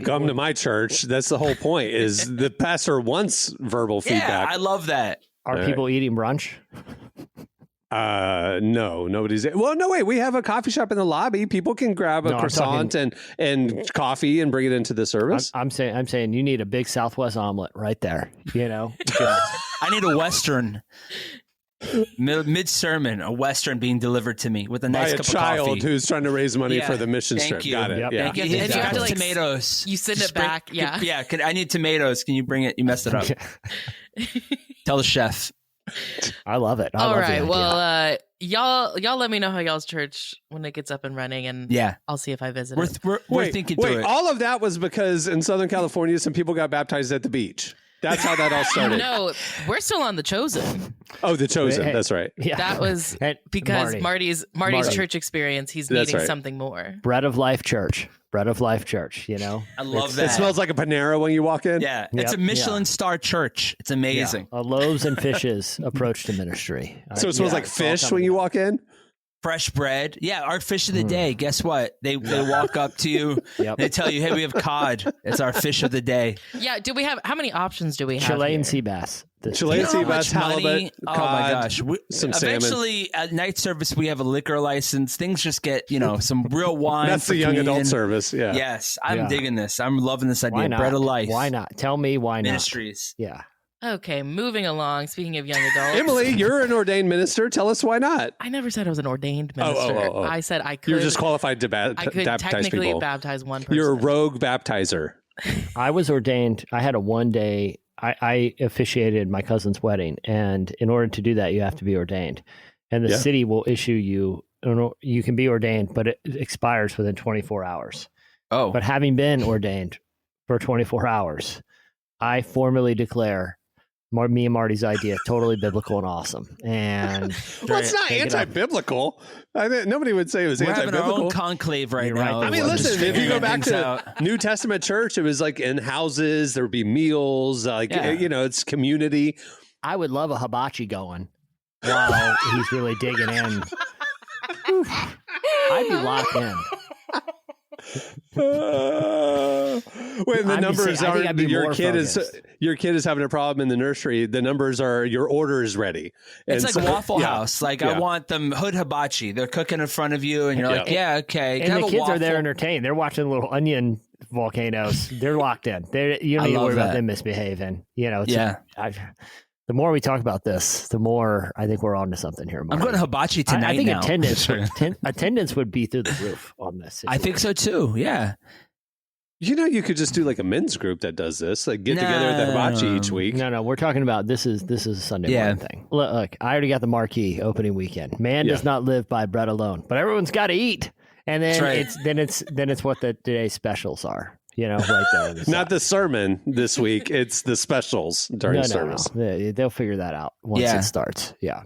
[SPEAKER 1] Come to my church. That's the whole point. Is the pastor wants verbal feedback?
[SPEAKER 4] I love that.
[SPEAKER 2] Are people eating brunch?
[SPEAKER 1] No, nobody's. Well, no, wait. We have a coffee shop in the lobby. People can grab a croissant and coffee and bring it into the service.
[SPEAKER 2] I'm saying you need a big Southwest omelet right there.
[SPEAKER 4] I need a Western. Mid sermon, a Western being delivered to me with a nice cup of coffee.
[SPEAKER 1] By a child who's trying to raise money for the mission trip.
[SPEAKER 4] You.
[SPEAKER 1] Got it.
[SPEAKER 2] Yep.
[SPEAKER 1] Yeah.
[SPEAKER 4] Thank you.
[SPEAKER 3] And you have to, like,
[SPEAKER 4] tomatoes.
[SPEAKER 3] You send it back. Yeah.
[SPEAKER 4] Yeah. I need tomatoes. Can you bring it? You messed it up. Tell the chef.
[SPEAKER 2] I love it.
[SPEAKER 3] All right. Well, y'all let me know how y'all's church when it gets up and running, and I'll see if I visit it.
[SPEAKER 4] We're thinking through it.
[SPEAKER 1] All of that was because in Southern California, some people got baptized at the beach. That's how that all started.
[SPEAKER 3] No, we're still on The Chosen.
[SPEAKER 1] Oh, The Chosen. That's right.
[SPEAKER 2] Yeah.
[SPEAKER 3] That was because Marty's church experience. He's needing something more.
[SPEAKER 2] Bread of Life Church. Bread of Life Church.
[SPEAKER 4] I love that.
[SPEAKER 1] It smells like a Panera when you walk in.
[SPEAKER 4] Yeah, it's a Michelin star church. It's amazing.
[SPEAKER 2] A loaves and fishes approach to ministry.
[SPEAKER 1] So it smells like fish when you walk in.
[SPEAKER 4] Fresh bread. Yeah, our fish of the day. Guess what? They walk up to you. They tell you, hey, we have cod. It's our fish of the day.
[SPEAKER 3] Yeah. Do we have, how many options do we have?
[SPEAKER 2] Chilean sea bass.
[SPEAKER 1] Chilean sea bass, halibut,
[SPEAKER 4] oh
[SPEAKER 1] cod,
[SPEAKER 4] my gosh.
[SPEAKER 1] some salmon.
[SPEAKER 4] Eventually, at night service, we have a liquor license. Things just get, some real wine.
[SPEAKER 1] That's the young adult service. Yeah.
[SPEAKER 4] Yes, I'm digging this. I'm loving this idea.
[SPEAKER 2] Why not?
[SPEAKER 4] Bread of life.
[SPEAKER 2] Why not? Tell me why
[SPEAKER 4] Ministries.
[SPEAKER 2] not. Yeah.
[SPEAKER 3] Okay, moving along. Speaking of young adults,
[SPEAKER 1] Emily, you're an ordained minister. Tell us why not.
[SPEAKER 3] I never said I was an ordained minister. I said I could.
[SPEAKER 1] You're just qualified to
[SPEAKER 3] I could
[SPEAKER 1] baptize
[SPEAKER 3] technically
[SPEAKER 1] people.
[SPEAKER 3] baptize one person.
[SPEAKER 1] You're a rogue baptizer.
[SPEAKER 2] I was ordained. I had a one day. I officiated my cousin's wedding, and in order to do that, you have to be ordained. And the city will issue you. You can be ordained, but it expires within 24 hours.
[SPEAKER 4] Oh,
[SPEAKER 2] but having been ordained for 24 hours, I formally declare. Me and Marty's idea, totally biblical and awesome. And
[SPEAKER 1] well, it's not anti-biblical. Nobody would say it was
[SPEAKER 4] We're
[SPEAKER 1] anti-biblical.
[SPEAKER 4] having our own conclave right now.
[SPEAKER 1] I mean, listen, if you go back to New Testament church, it was like in houses, there would be meals, it's community.
[SPEAKER 2] I would love a hibachi going while he's really digging in. I'd be locked in.
[SPEAKER 1] When the numbers are your kid is having a problem in the nursery, the numbers are your order is ready.
[SPEAKER 4] It's like Waffle House. Like I want them hood hibachi. They're cooking in front of you, and you're like, yeah, okay.
[SPEAKER 2] And the kids are there entertained. They're watching little onion volcanoes. They're locked in. You don't need to worry about them misbehaving. The more we talk about this, the more I think we're on to something here, Marty.
[SPEAKER 4] I'm going to hibachi tonight.
[SPEAKER 2] I think
[SPEAKER 4] now.
[SPEAKER 2] attendance would be through the roof on this situation.
[SPEAKER 4] I think so too. Yeah.
[SPEAKER 1] You could just do like a men's group that does this, like get together at the hibachi each week.
[SPEAKER 2] No, we're talking about this is a Sunday morning thing. Look, I already got the marquee opening weekend. Man does not live by bread alone, but everyone's got to eat. And then it's what today's specials are. Right there.
[SPEAKER 1] Not the sermon this week. It's the specials during service.
[SPEAKER 2] No. They'll figure that out once it starts. Yeah.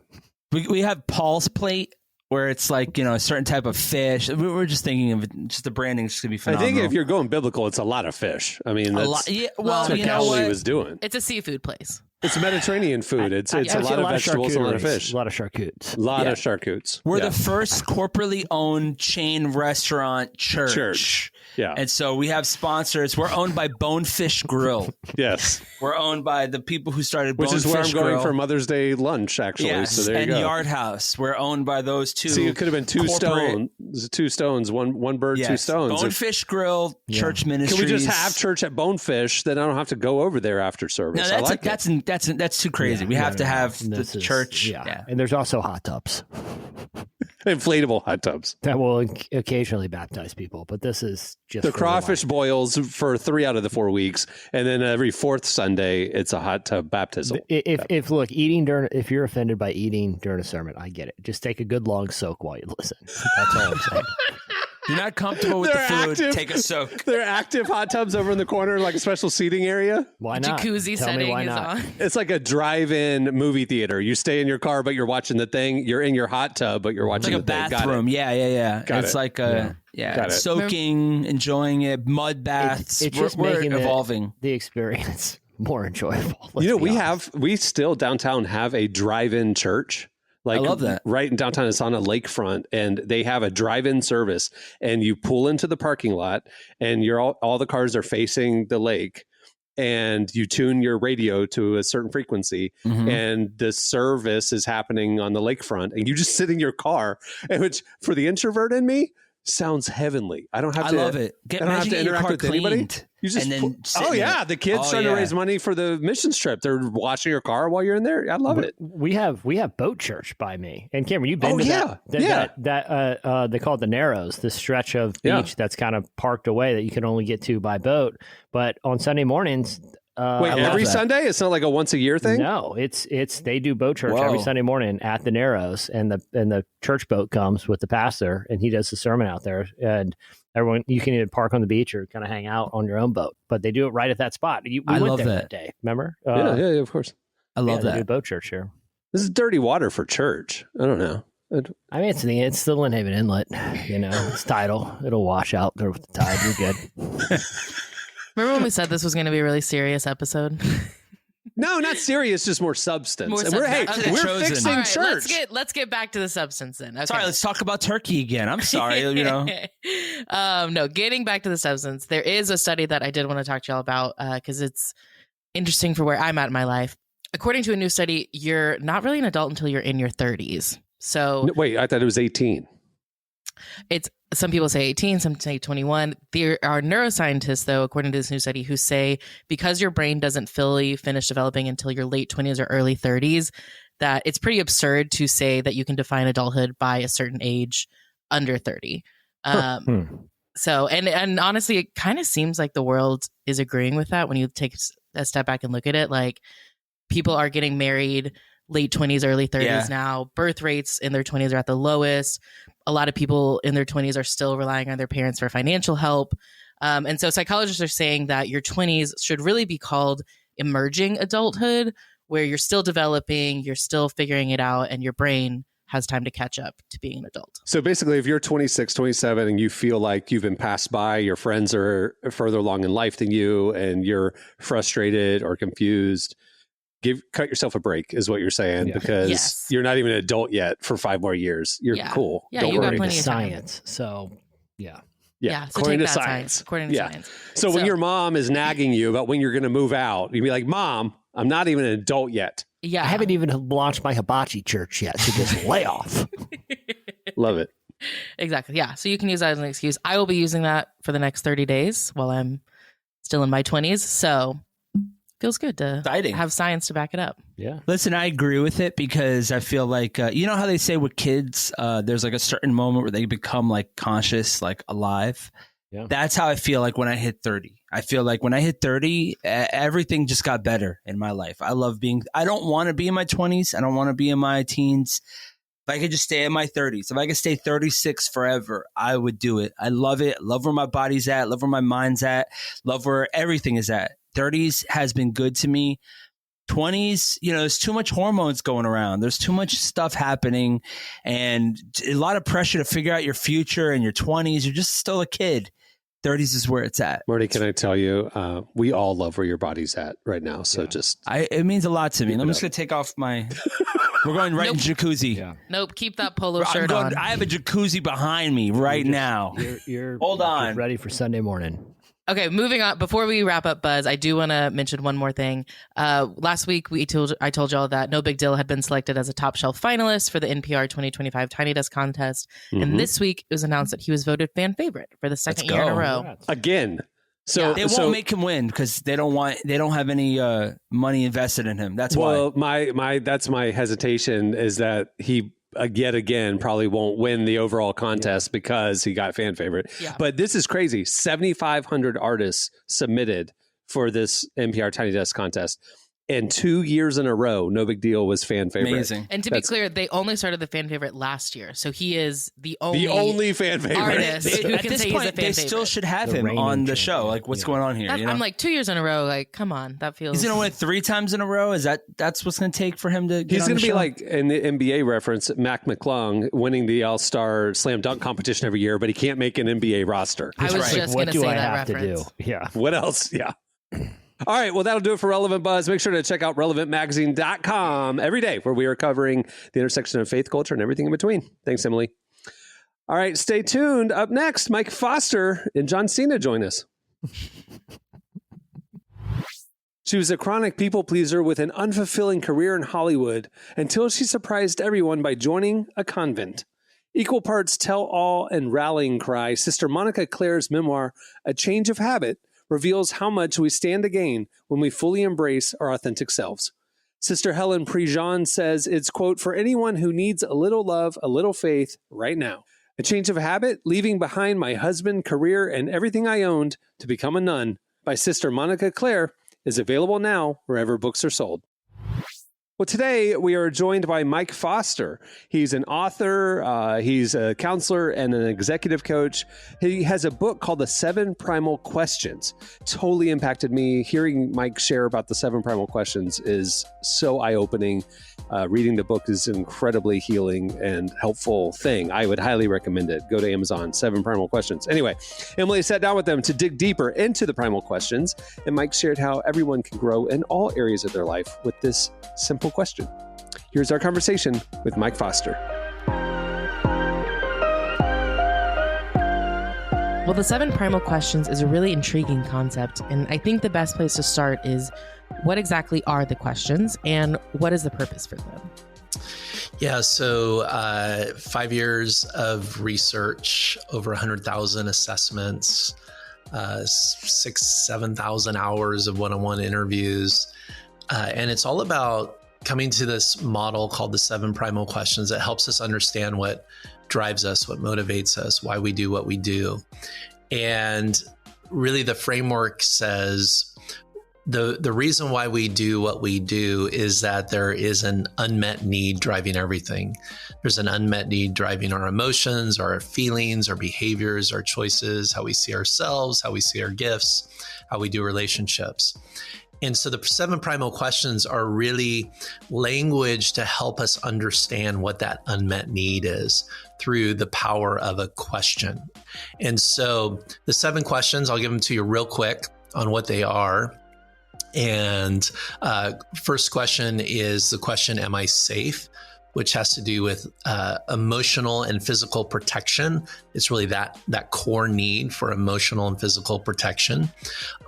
[SPEAKER 4] We have Paul's plate where it's like, a certain type of fish. We're just thinking of just the branding is going to be phenomenal.
[SPEAKER 1] I think if you're going biblical, it's a lot of fish. I mean, that's what Galilee was doing.
[SPEAKER 3] It's a seafood place.
[SPEAKER 1] It's Mediterranean food. It's a lot of vegetables, a lot of fish.
[SPEAKER 2] A lot of charcutes.
[SPEAKER 1] A lot of charcutes.
[SPEAKER 4] We're the first corporately owned chain restaurant church.
[SPEAKER 1] Yeah.
[SPEAKER 4] And so we have sponsors. We're owned by Bonefish Grill.
[SPEAKER 1] Yes.
[SPEAKER 4] We're owned by the people who started Bonefish Grill.
[SPEAKER 1] Which is where I'm going for Mother's Day lunch, actually.
[SPEAKER 4] Yes.
[SPEAKER 1] So there you go.
[SPEAKER 4] And Yard House. We're owned by those two.
[SPEAKER 1] See, it could have been two stones, one bird, two stones.
[SPEAKER 4] Bonefish Grill, church ministries.
[SPEAKER 1] Can we just have church at Bonefish? Then I don't have to go over there after service.
[SPEAKER 4] No, that's too crazy. We have to have the church.
[SPEAKER 2] Yeah. And there's also hot tubs.
[SPEAKER 1] Inflatable hot tubs.
[SPEAKER 2] That will occasionally baptize people, but this is just
[SPEAKER 1] the crawfish boils for 3 out of the 4 weeks, and then every 4th Sunday it's a hot tub baptism.
[SPEAKER 2] If you're offended by eating during a sermon, I get it. Just take a good long soak while you listen. That's all I'm saying.
[SPEAKER 4] You're not comfortable with the food, take a soak.
[SPEAKER 1] They're active hot tubs over in the corner, like a special seating area.
[SPEAKER 2] Why not?
[SPEAKER 3] Jacuzzi
[SPEAKER 2] Tell
[SPEAKER 3] setting
[SPEAKER 2] me why
[SPEAKER 3] is
[SPEAKER 2] not.
[SPEAKER 3] on.
[SPEAKER 1] It's like a drive-in movie theater. You stay in your car, but you're watching the thing. You're in your hot tub, but you're watching
[SPEAKER 4] the thing. Like a bathroom. Yeah. It's like soaking, enjoying it, mud baths.
[SPEAKER 2] It's just
[SPEAKER 4] we're
[SPEAKER 2] making
[SPEAKER 4] evolving
[SPEAKER 2] the experience more enjoyable.
[SPEAKER 1] We still downtown have a drive-in church. Like, I
[SPEAKER 4] love that.
[SPEAKER 1] Right in downtown, it's on a lakefront, and they have a drive-in service. And you pull into the parking lot, and all the cars are facing the lake, and you tune your radio to a certain frequency, and the service is happening on the lakefront, and you just sit in your car, which for the introvert in me sounds heavenly. I don't have to.
[SPEAKER 4] I love it.
[SPEAKER 1] I don't have to interact with anybody. You just the kids trying to raise money for the missions trip. They're washing your car while you're in there. I love it.
[SPEAKER 2] We have boat church by me. And Cameron, you've been to that they call it the Narrows, this stretch of beach that's kind of parked away that you can only get to by boat. But on Sunday mornings,
[SPEAKER 1] every Sunday? It's not like a once a year thing?
[SPEAKER 2] No, it's they do boat church every Sunday morning at the Narrows, and the church boat comes with the pastor, and he does the sermon out there, and everyone, you can either park on the beach or kind of hang out on your own boat, but they do it right at that spot. We went there that day, remember?
[SPEAKER 1] Yeah, of course.
[SPEAKER 4] I love that.
[SPEAKER 2] They do boat church here.
[SPEAKER 1] This is dirty water for church. I don't know.
[SPEAKER 2] I mean, it's the Lynnhaven Inlet. It's tidal. It'll wash out there with the tide. You're good.
[SPEAKER 3] Remember when we said this was going to be a really serious episode?
[SPEAKER 1] No, not serious, just more substance. We're fixing
[SPEAKER 3] right,
[SPEAKER 1] church.
[SPEAKER 3] Let's get back to the substance then. Okay.
[SPEAKER 4] Sorry, let's talk about turkey again. I'm sorry,
[SPEAKER 3] No, getting back to the substance. There is a study that I did want to talk to y'all about because it's interesting for where I'm at in my life. According to a new study, you're not really an adult until you're in your 30s. So
[SPEAKER 1] wait, I thought it was 18.
[SPEAKER 3] It's some people say 18, some say 21. There are neuroscientists, though, according to this new study, who say because your brain doesn't fully finish developing until your late 20s or early 30s, that it's pretty absurd to say that you can define adulthood by a certain age under 30. So, and honestly, it kind of seems like the world is agreeing with that when you take a step back and look at it. Like, people are getting married late 20s, early 30s now. Birth rates in their 20s are at the lowest. A lot of people in their 20s are still relying on their parents for financial help. And so psychologists are saying that your 20s should really be called emerging adulthood, where you're still developing, you're still figuring it out, and your brain has time to catch up to being an adult.
[SPEAKER 1] So basically, if you're 26, 27, and you feel like you've been passed by, your friends are further along in life than you, and you're frustrated or confused, cut yourself a break is what you're saying, because you're not even an adult yet for 5 more years. You're cool.
[SPEAKER 3] Yeah,
[SPEAKER 1] Don't
[SPEAKER 3] you
[SPEAKER 1] worry.
[SPEAKER 3] got plenty of
[SPEAKER 2] science. So, yeah.
[SPEAKER 3] Yeah, so
[SPEAKER 1] according
[SPEAKER 3] take
[SPEAKER 1] to
[SPEAKER 3] that
[SPEAKER 1] science.
[SPEAKER 3] According to
[SPEAKER 1] Yeah.
[SPEAKER 3] science.
[SPEAKER 1] So when your mom is nagging you about when you're going to move out, you'd be like, Mom, I'm not even an adult yet.
[SPEAKER 3] Yeah.
[SPEAKER 2] I haven't even launched my hibachi church yet, so just lay off.
[SPEAKER 1] Love it.
[SPEAKER 3] Exactly. Yeah. So you can use that as an excuse. I will be using that for the next 30 days while I'm still in my 20s. So feels good to have science to back it up.
[SPEAKER 2] Yeah.
[SPEAKER 4] Listen, I agree with it because I feel like, you know how they say with kids, there's like a certain moment where they become like conscious, like alive.
[SPEAKER 2] Yeah.
[SPEAKER 4] That's how I feel like when I hit 30. I feel like when I hit 30, everything just got better in my life. I don't want to be in my 20s. I don't want to be in my teens. If I could just stay in my 30s, if I could stay 36 forever, I would do it. I love it. Love where my body's at. Love where my mind's at. Love where everything is at. 30s has been good to me. 20s, there's too much hormones going around. There's too much stuff happening and a lot of pressure to figure out your future. In your 20s, you're just still a kid. 30s is where it's at.
[SPEAKER 1] Marty, can I tell you, we all love where your body's at right now. So
[SPEAKER 4] it means a lot to me. I'm just going to take off my... We're going right in jacuzzi.
[SPEAKER 2] Yeah.
[SPEAKER 3] Nope. Keep that polo shirt on.
[SPEAKER 4] I have a jacuzzi behind me now.
[SPEAKER 2] You're
[SPEAKER 4] Hold on.
[SPEAKER 2] ready for Sunday morning.
[SPEAKER 3] Okay, moving on. Before we wrap up, Buzz, I do want to mention one more thing. Last week, I told y'all that No Big Deal had been selected as a top shelf finalist for the NPR 2025 Tiny Desk contest. Mm-hmm. And this week, it was announced that he was voted fan favorite for the second year in a row.
[SPEAKER 1] Again. So
[SPEAKER 4] they won't make him win because they don't have any money invested in him. That's why.
[SPEAKER 1] Well, that's my hesitation is that he yet again probably won't win the overall contest because he got fan favorite. Yeah. But this is crazy. 7,500 artists submitted for this NPR Tiny Desk contest. And 2 years in a row, No Big Deal was fan favorite.
[SPEAKER 4] Amazing.
[SPEAKER 3] And to be clear, they only started the fan favorite last year. So he is the only
[SPEAKER 1] fan favorite
[SPEAKER 3] artist who
[SPEAKER 4] at
[SPEAKER 3] can
[SPEAKER 4] this
[SPEAKER 3] say
[SPEAKER 4] point,
[SPEAKER 3] he's a fan
[SPEAKER 4] they
[SPEAKER 3] favorite.
[SPEAKER 4] still should have him on the show. Like, what's going on here?
[SPEAKER 3] I'm like 2 years in a row. Like, come on. That feels...
[SPEAKER 4] He's going to win 3 times in a row? That's what's going to take for him to get
[SPEAKER 1] He's
[SPEAKER 4] going to
[SPEAKER 1] be like, in the NBA reference, Mac McClung winning the All-Star Slam Dunk competition every year, but he can't make an NBA roster.
[SPEAKER 3] I was just going to say that reference.
[SPEAKER 2] To do? Yeah.
[SPEAKER 1] What else? Yeah. All right, well, that'll do it for Relevant Buzz. Make sure to check out relevantmagazine.com every day where we are covering the intersection of faith, culture, and everything in between. Thanks, Emily. All right, stay tuned. Up next, Mike Foster and John Cena join us. She was a chronic people pleaser with an unfulfilling career in Hollywood until she surprised everyone by joining a convent. Equal parts tell all and rallying cry, Sister Monica Claire's memoir, A Change of Habit, reveals how much we stand to gain when we fully embrace our authentic selves. Sister Helen Prejean says it's, quote, for anyone who needs a little love, a little faith right now. A change of habit, leaving behind my husband, career, and everything I owned to become a nun by Sister Monica Claire is available now wherever books are sold. Well, today we are joined by Mike Foster. He's an author, he's a counselor and an executive coach. He has a book called The 7 Primal Questions. Totally impacted me. Hearing Mike share about the 7 Primal Questions is so eye-opening. Reading the book is an incredibly healing and helpful thing. I would highly recommend it. Go to Amazon, 7 Primal Questions. Anyway, Emily sat down with them to dig deeper into the primal questions, and Mike shared how everyone can grow in all areas of their life with this simple question. Here's our conversation with Mike Foster.
[SPEAKER 3] Well, the 7 primal questions is a really intriguing concept, and I think the best place to start is what exactly are the questions and what is the purpose for them?
[SPEAKER 6] Yeah, so 5 years of research, over 100,000 assessments, 7,000 hours of one-on-one interviews, and it's all about coming to this model called the 7 primal questions that helps us understand what drives us, what motivates us, why we do what we do. And really the framework says the reason why we do what we do is that there is an unmet need driving everything. There's an unmet need driving our emotions, our feelings, our behaviors, our choices, how we see ourselves, how we see our gifts, how we do relationships. And so the 7 primal questions are really language to help us understand what that unmet need is through the power of a question. And so the 7 questions, I'll give them to you real quick on what they are. And first question is the question, am I safe? which has to do with emotional and physical protection. It's really that core need for emotional and physical protection.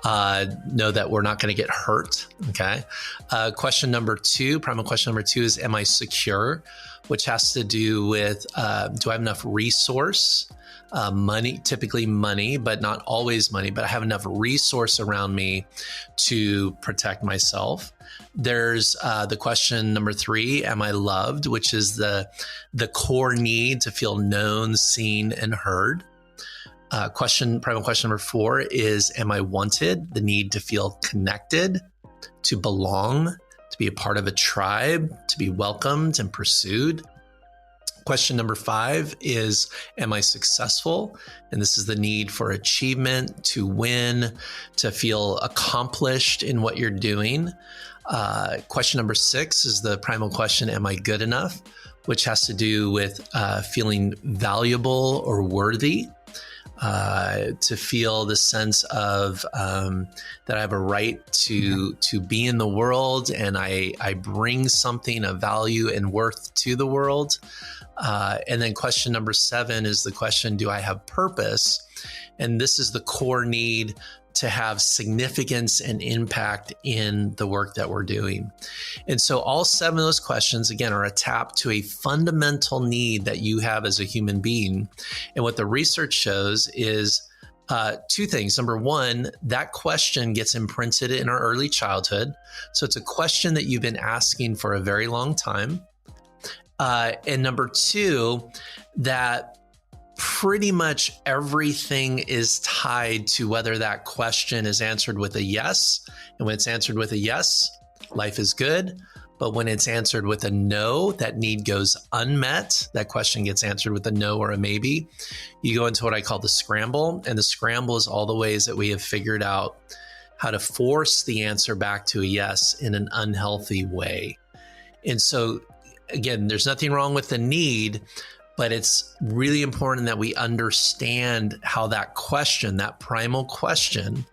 [SPEAKER 6] Know that we're not going to get hurt. Okay. Question number 2, primal question number 2 is, am I secure? Which has to do with, do I have enough resource? Money, typically money, but not always money, but I have enough resource around me to protect myself. There's the question number 3, am I loved? Which is the core need to feel known, seen, and heard. Primal question number 4 is, am I wanted? The need to feel connected, to belong, to be a part of a tribe, to be welcomed and pursued. Question number 5 is, am I successful? And this is the need for achievement, to win, to feel accomplished in what you're doing. Question number 6 is the primal question, am I good enough? Which has to do with feeling valuable or worthy. To feel the sense of that I have a right to be in the world, and I bring something of value and worth to the world. And then question number 7 is the question, do I have purpose? And this is the core need to have significance and impact in the work that we're doing. And so all 7 of those questions, again, are a tap to a fundamental need that you have as a human being. And what the research shows is 2 things. Number 1, that question gets imprinted in our early childhood. So it's a question that you've been asking for a very long time. And number 2, that pretty much everything is tied to whether that question is answered with a yes. And when it's answered with a yes, life is good. But when it's answered with a no, that need goes unmet. That question gets answered with a no or a maybe. You go into what I call the scramble. And the scramble is all the ways that we have figured out how to force the answer back to a yes in an unhealthy way. And so, again, there's nothing wrong with the need, but it's really important that we understand how that question, that primal question,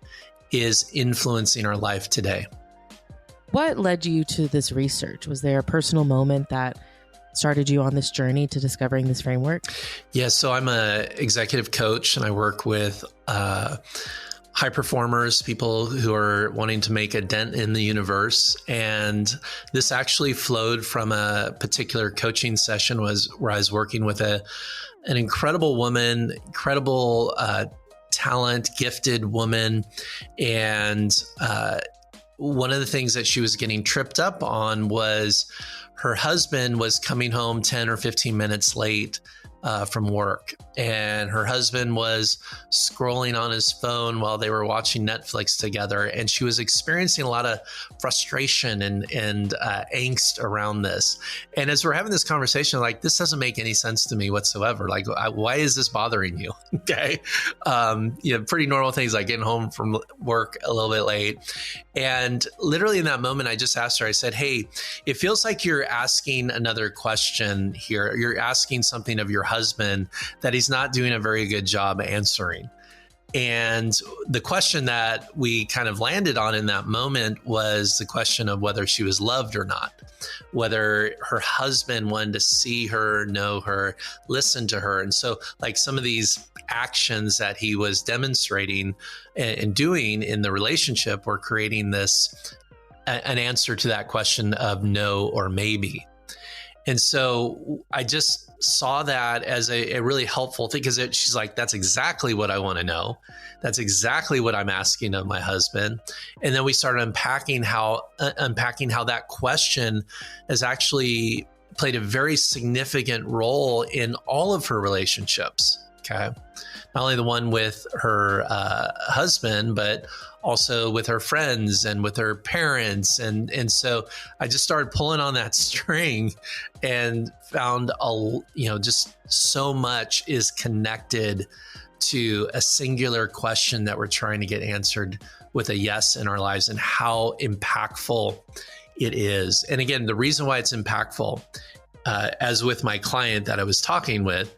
[SPEAKER 6] is influencing our life today.
[SPEAKER 3] What led you to this research? Was there a personal moment that started you on this journey to discovering this framework?
[SPEAKER 6] Yeah, so I'm an executive coach, and I work with high performers, people who are wanting to make a dent in the universe. And this actually flowed from a particular coaching session where I was working with an incredible woman, incredible talent, gifted woman. And one of the things that she was getting tripped up on was her husband was coming home 10 or 15 minutes late from work. And her husband was scrolling on his phone while they were watching Netflix together. And she was experiencing a lot of frustration and angst around this. And as we're having this conversation, like, this doesn't make any sense to me whatsoever. Like, why is this bothering you? Okay. Pretty normal things like getting home from work a little bit late. And literally in that moment, I just asked her, I said, hey, it feels like you're asking another question here. You're asking something of your husband that he's not doing a very good job answering. And the question that we kind of landed on in that moment was the question of whether she was loved or not, whether her husband wanted to see her, know her, listen to her. And so, like, some of these actions that he was demonstrating and doing in the relationship were creating this, an answer to that question of no or maybe. And so I just saw that as a really helpful thing, because she's like, that's exactly what I want to know. That's exactly what I'm asking of my husband. And then we started unpacking how that question has actually played a very significant role in all of her relationships. Okay. Not only the one with her husband, but also with her friends and with her parents. And so I just started pulling on that string and found just so much is connected to a singular question that we're trying to get answered with a yes in our lives, and how impactful it is. And again, the reason why it's impactful, as with my client that I was talking with,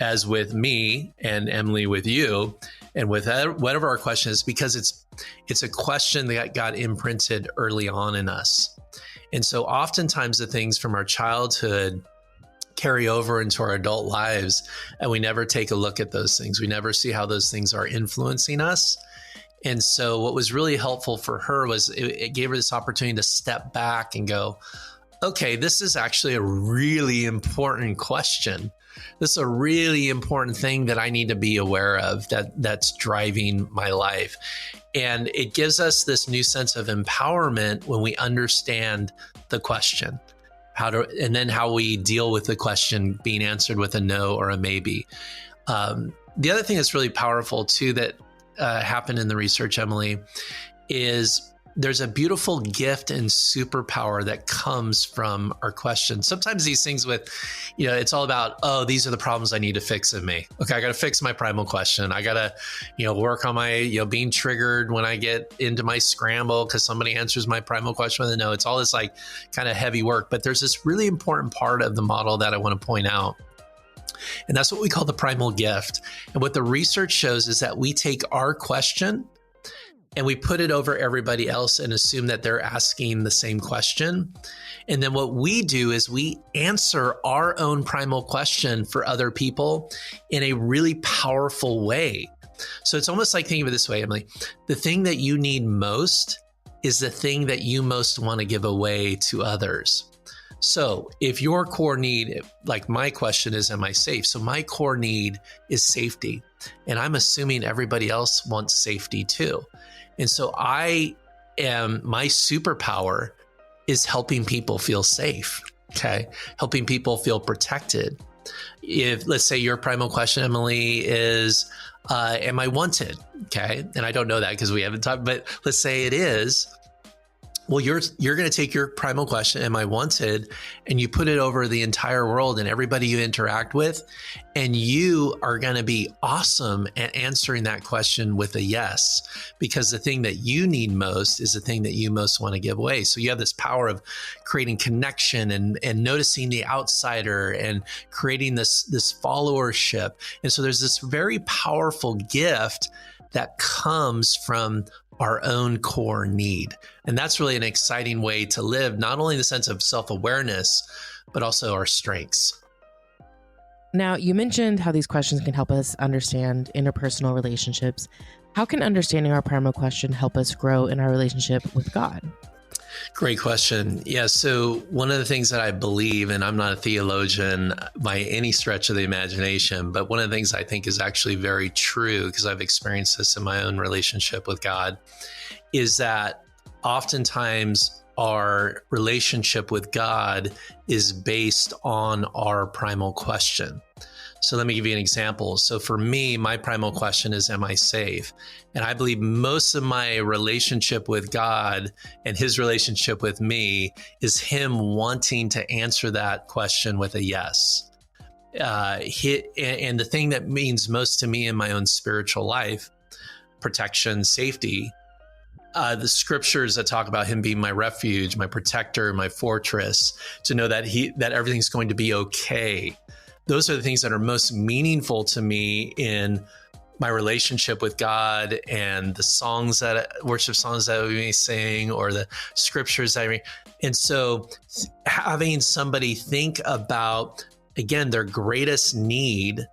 [SPEAKER 6] as with me and Emily with you, and with whatever our question is, because it's a question that got imprinted early on in us. And so oftentimes the things from our childhood carry over into our adult lives, and we never take a look at those things. We never see how those things are influencing us. And so what was really helpful for her was it gave her this opportunity to step back and go, okay, this is actually a really important question. This is a really important thing that I need to be aware of that's driving my life. And it gives us this new sense of empowerment when we understand the question, and then how we deal with the question being answered with a no or a maybe. The other thing that's really powerful too that happened in the research, Emily, is there's a beautiful gift and superpower that comes from our questions. Sometimes these things with, it's all about, oh, these are the problems I need to fix in me. Okay, I got to fix my primal question. I got to, work on my, being triggered when I get into my scramble because somebody answers my primal question with a no. It's all this like kind of heavy work. But there's this really important part of the model that I want to point out. And that's what we call the primal gift. And what the research shows is that we take our question and we put it over everybody else and assume that they're asking the same question. And then what we do is we answer our own primal question for other people in a really powerful way. So it's almost like, think of it this way, Emily. The thing that you need most is the thing that you most want to give away to others. So if your core need, like my question is, am I safe? So my core need is safety. And I'm assuming everybody else wants safety too. And so my superpower is helping people feel safe, okay? Helping people feel protected. If, let's say your primal question, Emily, is, am I wanted? Okay, and I don't know that because we haven't talked, but let's say it is. Well, you're going to take your primal question, am I wanted? And you put it over the entire world and everybody you interact with. And you are going to be awesome at answering that question with a yes, because the thing that you need most is the thing that you most want to give away. So you have this power of creating connection and noticing the outsider and creating this followership. And so there's this very powerful gift that comes from our own core need. And that's really an exciting way to live, not only in the sense of self-awareness, but also our strengths.
[SPEAKER 3] Now, you mentioned how these questions can help us understand interpersonal relationships. How can understanding our primal question help us grow in our relationship with God?
[SPEAKER 6] Great question. Yeah. So one of the things that I believe, and I'm not a theologian by any stretch of the imagination, but one of the things I think is actually very true, because I've experienced this in my own relationship with God, is that oftentimes our relationship with God is based on our primal question. So let me give you an example. So for me, my primal question is, am I safe? And I believe most of my relationship with God and his relationship with me is him wanting to answer that question with a yes. And the thing that means most to me in my own spiritual life, protection, safety, the scriptures that talk about him being my refuge, my protector, my fortress, to know that that everything's going to be okay. Those are the things that are most meaningful to me in my relationship with God, and the worship songs that we may sing, or the scriptures that I read. And so having somebody think about, again, their greatest need,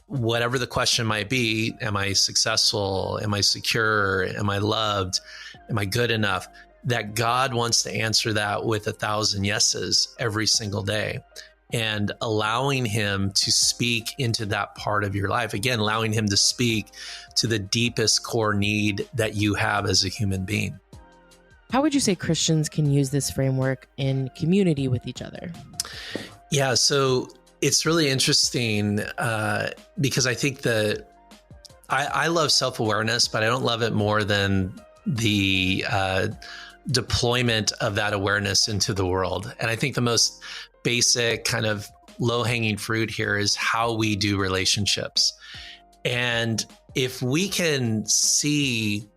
[SPEAKER 6] whatever the question might be, am I successful? Am I secure? Am I loved? Am I good enough? That God wants to answer that with 1,000 yeses every single day. And allowing him to speak into that part of your life. Again, allowing him to speak to the deepest core need that you have as a human being.
[SPEAKER 3] How would you say Christians can use this framework in community with each other?
[SPEAKER 6] Yeah, so it's really interesting because I think I love self-awareness, but I don't love it more than the deployment of that awareness into the world. And I think the most basic kind of low-hanging fruit here is how we do relationships. And if we can see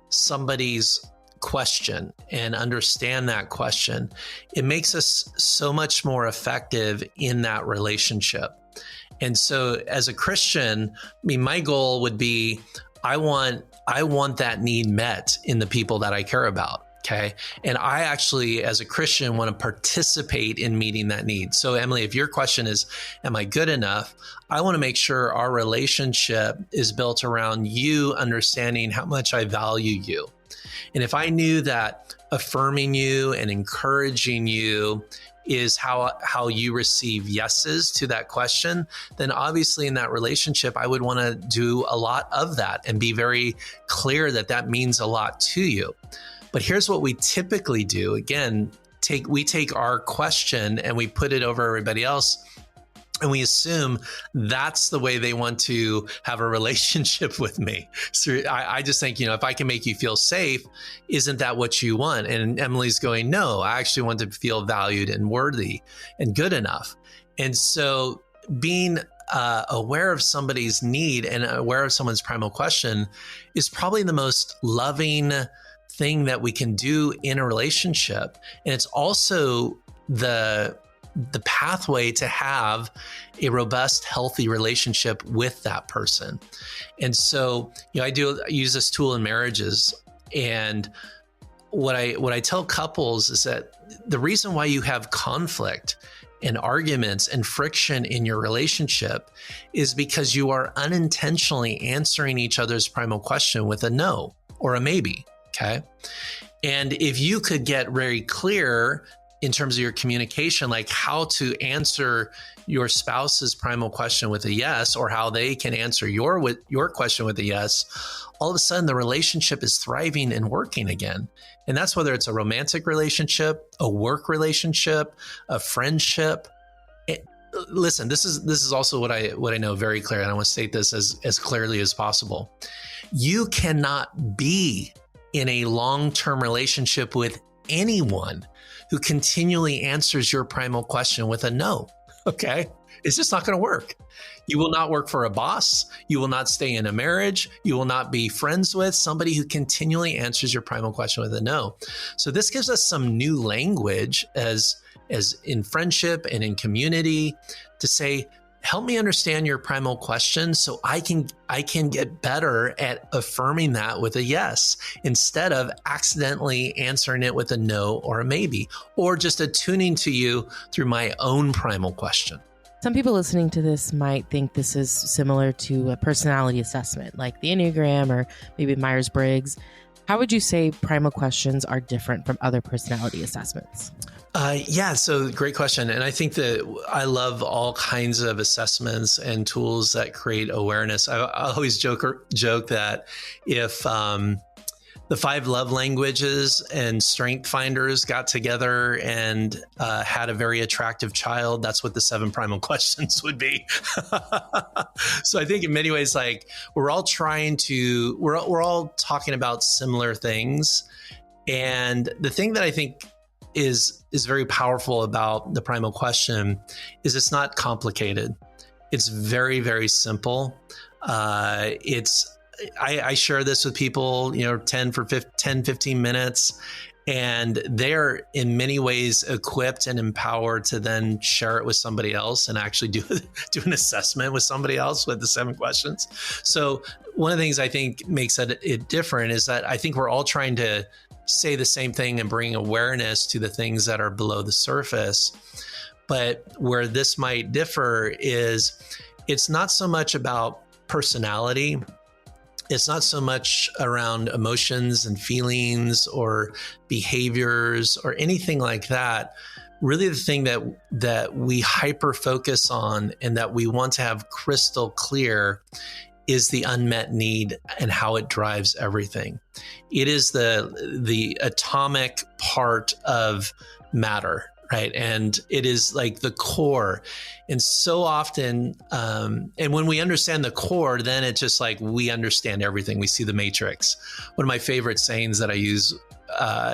[SPEAKER 6] somebody's question and understand that question, it makes us so much more effective in that relationship. And so as a Christian, my goal would be, I want that need met in the people that I care about. Okay. And I actually, as a Christian, want to participate in meeting that need. So, Emily, if your question is, am I good enough? I want to make sure our relationship is built around you understanding how much I value you. And if I knew that affirming you and encouraging you is how you receive yeses to that question, then obviously in that relationship, I would want to do a lot of that and be very clear that that means a lot to you. But here's what we typically do. Again, we take our question and we put it over everybody else, and we assume that's the way they want to have a relationship with me. So I just think, if I can make you feel safe, isn't that what you want? And Emily's going, no, I actually want to feel valued and worthy and good enough. And so being aware of somebody's need and aware of someone's primal question is probably the most loving thing that we can do in a relationship. And it's also the pathway to have a robust, healthy relationship with that person. And so, I use this tool in marriages. And what I tell couples is that the reason why you have conflict and arguments and friction in your relationship is because you are unintentionally answering each other's primal question with a no or a maybe. Okay. And if you could get very clear in terms of your communication, like how to answer your spouse's primal question with a yes, or how they can answer your question with a yes, all of a sudden the relationship is thriving and working again. And that's whether it's a romantic relationship, a work relationship, a friendship. Listen, this is also what I know very clearly, and I want to state this as clearly as possible. You cannot be in a long-term relationship with anyone who continually answers your primal question with a no. Okay. It's just not going to work. You will not work for a boss. You will not stay in a marriage. You will not be friends with somebody who continually answers your primal question with a no. So this gives us some new language as in friendship and in community to say, help me understand your primal question so I can get better at affirming that with a yes, instead of accidentally answering it with a no or a maybe, or just attuning to you through my own primal question.
[SPEAKER 3] Some people listening to this might think this is similar to a personality assessment, like the Enneagram or maybe Myers-Briggs. How would you say primal questions are different from other personality assessments?
[SPEAKER 6] So great question. And I think that I love all kinds of assessments and tools that create awareness. I always joke that if the 5 love languages and strength finders got together and had a very attractive child, that's what the 7 primal questions would be. So I think in many ways, like we're all talking about similar things. And the thing that I think is very powerful about the primal question is it's not complicated. It's very, very simple. I share this with people, 10, 15 minutes, and they're in many ways equipped and empowered to then share it with somebody else and actually do an assessment with somebody else with the 7 questions. So one of the things I think makes it different is that I think we're all trying to say the same thing and bring awareness to the things that are below the surface. But where this might differ is it's not so much about personality. It's not so much around emotions and feelings or behaviors or anything like that. Really the thing that we hyper focus on and that we want to have crystal clear is the unmet need and how it drives everything. It is the atomic part of matter, right? And it is like the core. And so often, and when we understand the core, then it's just like we understand everything. We see the matrix. One of my favorite sayings that I use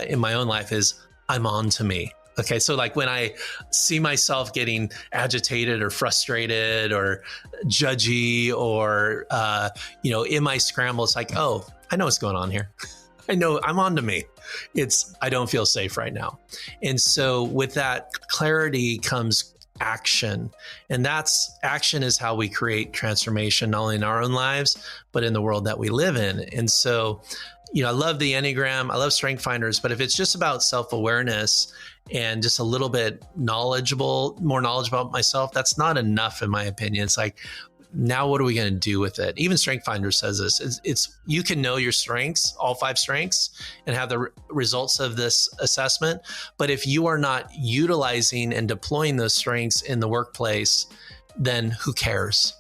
[SPEAKER 6] in my own life is, I'm on to me. Okay, so like when I see myself getting agitated or frustrated or judgy or, in my scramble, it's like, oh, I know what's going on here. I know I'm on to me. I don't feel safe right now. And so with that clarity comes action. And action is how we create transformation, not only in our own lives, but in the world that we live in. And so I love the Enneagram, I love Strength Finders, but if it's just about self-awareness and just a little bit more knowledgeable about myself, that's not enough, in my opinion. It's like, now what are we going to do with it? Even Strength Finder says this. It's you can know your strengths, all 5 strengths, and have the results of this assessment. But if you are not utilizing and deploying those strengths in the workplace, then who cares?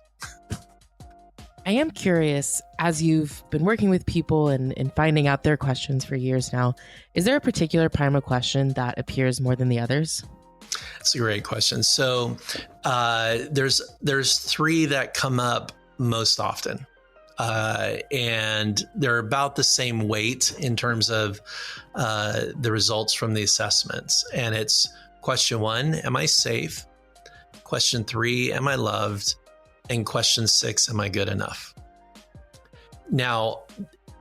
[SPEAKER 3] I am curious, as you've been working with people and finding out their questions for years now, is there a particular primal question that appears more than the others?
[SPEAKER 6] That's a great question. So there's 3 that come up most often. And they're about the same weight in terms of the results from the assessments. And it's question 1, am I safe? Question 3, am I loved? And question 6, am I good enough? Now,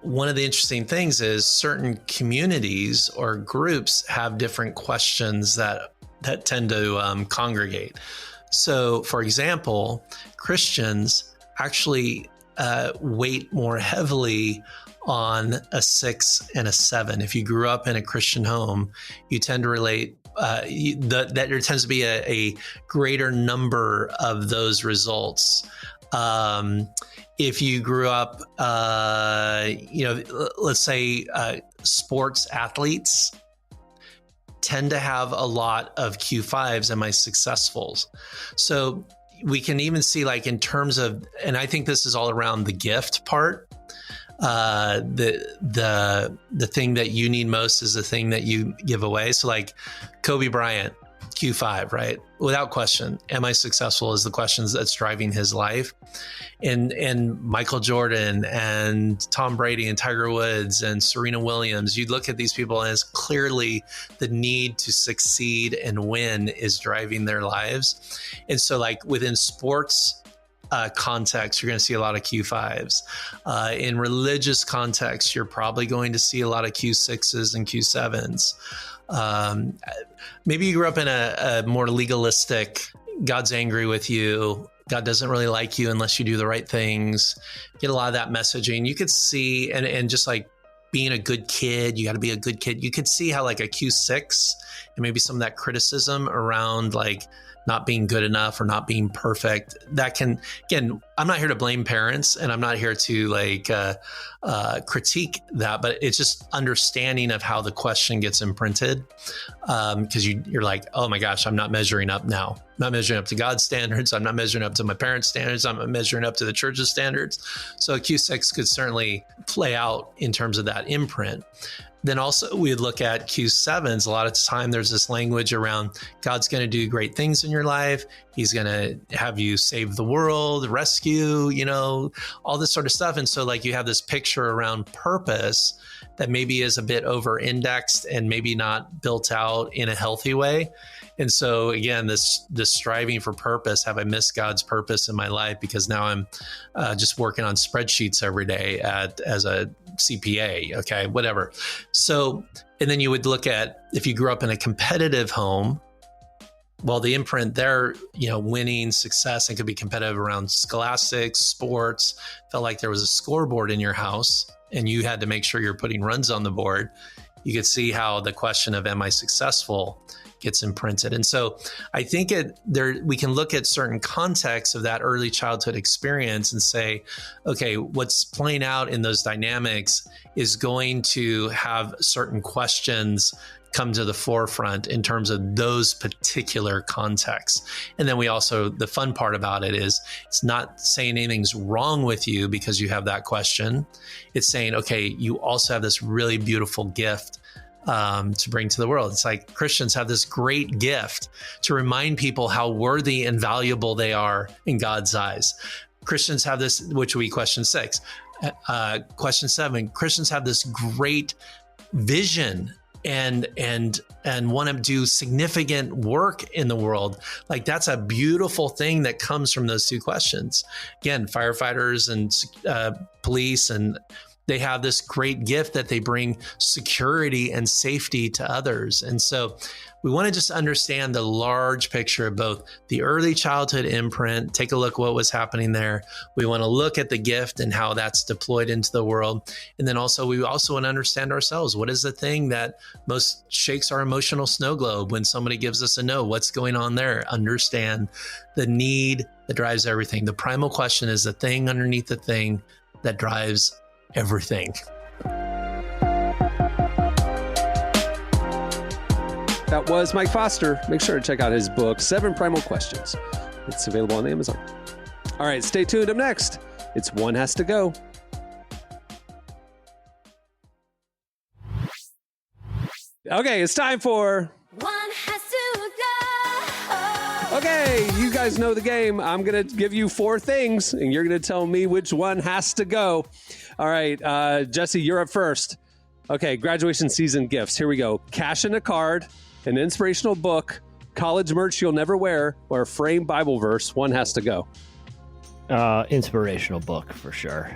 [SPEAKER 6] one of the interesting things is certain communities or groups have different questions that tend to congregate. So, for example, Christians actually weight more heavily on a 6 and a 7. If you grew up in a Christian home, you tend to relate that there tends to be a greater number of those results. If you grew up, let's say sports athletes tend to have a lot of Q5s, am I successfuls? So we can even see, like, in terms of, and I think this is all around the gift part. The thing that you need most is the thing that you give away. So like Kobe Bryant, Q5, right? Without question, am I successful is the questions that's driving his life. And Michael Jordan and Tom Brady and Tiger Woods and Serena Williams, you look at these people and it's clearly the need to succeed and win is driving their lives. And so like within sports context, you're going to see a lot of Q5s. In religious context, you're probably going to see a lot of Q6s and Q7s. Maybe you grew up in a more legalistic, God's angry with you, God doesn't really like you unless you do the right things. Get a lot of that messaging. You could see, and just like being a good kid, you got to be a good kid. You could see how like a Q6 and maybe some of that criticism around like not being good enough or not being perfect, that can, again, I'm not here to blame parents and I'm not here to like critique that, but it's just understanding of how the question gets imprinted. Because you're like, oh my gosh, I'm not measuring up now. I'm not measuring up to God's standards. I'm not measuring up to my parents' standards. I'm not measuring up to the church's standards. So a Q6 could certainly play out in terms of that imprint. Then also we would look at Q7s. A lot of time there's this language around God's going to do great things in your life. He's going to have you save the world, rescue, all this sort of stuff. And so like you have this picture around purpose that maybe is a bit over indexed and maybe not built out in a healthy way. And so again, this striving for purpose, have I missed God's purpose in my life because now I'm just working on spreadsheets every day as a CPA, okay, whatever. So, and then you would look at, if you grew up in a competitive home, well, the imprint there, winning, success, and could be competitive around scholastics, sports, felt like there was a scoreboard in your house and you had to make sure you're putting runs on the board. You could see how the question of, am I successful, gets imprinted. And so I think we can look at certain contexts of that early childhood experience and say, okay, what's playing out in those dynamics is going to have certain questions come to the forefront in terms of those particular contexts. And then we also, the fun part about it is it's not saying anything's wrong with you because you have that question. It's saying, okay, you also have this really beautiful gift to bring to the world. It's like Christians have this great gift to remind people how worthy and valuable they are in God's eyes. Christians have this, which would be question 6. Question 7, Christians have this great vision and want to do significant work in the world. Like that's a beautiful thing that comes from those two questions. Again, firefighters and police and they have this great gift that they bring security and safety to others. And so we want to just understand the large picture of both the early childhood imprint, take a look what was happening there. We want to look at the gift and how that's deployed into the world. And then also, we also want to understand ourselves. What is the thing that most shakes our emotional snow globe when somebody gives us a no? What's going on there? Understand the need that drives everything. The primal question is the thing underneath the thing that drives everything.
[SPEAKER 1] That was Mike Foster. Make sure to check out his book, 7 Primal Questions. It's available on Amazon. All right, stay tuned. Up next, it's One Has to Go. Okay, it's time for
[SPEAKER 7] One Has to Go.
[SPEAKER 1] Okay, you guys know the game. I'm going to give you 4 things, and you're going to tell me which one has to go. All right, Jesse, you're up first. Okay, graduation season gifts. Here we go. Cash in a card, an inspirational book, college merch you'll never wear, or a framed Bible verse. One has to go.
[SPEAKER 2] Inspirational book for sure.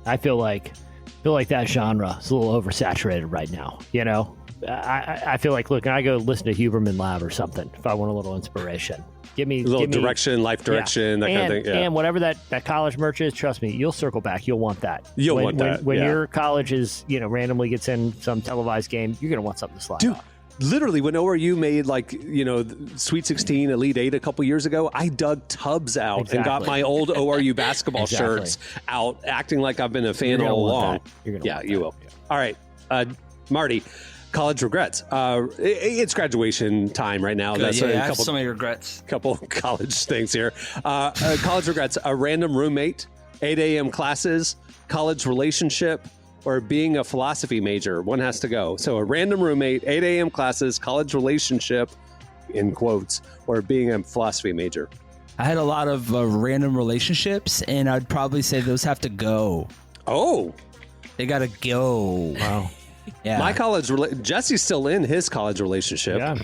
[SPEAKER 2] I feel like that genre is a little oversaturated right now. You know, I feel like, look, I go listen to Huberman Lab or something if I want a little inspiration. Give me
[SPEAKER 1] direction, life direction, that kind of thing. Yeah.
[SPEAKER 2] And whatever that college merch is, trust me, you'll circle back. You'll want that. When your college is, randomly gets in some televised game, you're gonna want something to slide on.
[SPEAKER 1] Literally, when ORU made Sweet 16, Elite 8 a couple years ago, I dug tubs out and got my old ORU basketball shirts out, acting like I've been a fan all along. Yeah, you will. All right, Marty, college regrets. It's graduation time right now.
[SPEAKER 4] Good.
[SPEAKER 1] That's
[SPEAKER 4] I have so many regrets.
[SPEAKER 1] Couple college things here. College regrets: a random roommate, 8 a.m. classes, college relationship, or being a philosophy major. One has to go. So a random roommate, 8 a.m. classes, college relationship, in quotes, or being a philosophy major.
[SPEAKER 4] I had a lot of random relationships, and I'd probably say those have to go.
[SPEAKER 1] Oh.
[SPEAKER 4] They got to go.
[SPEAKER 2] Wow.
[SPEAKER 1] Yeah. My Jesse's still in his college relationship.
[SPEAKER 2] Yeah.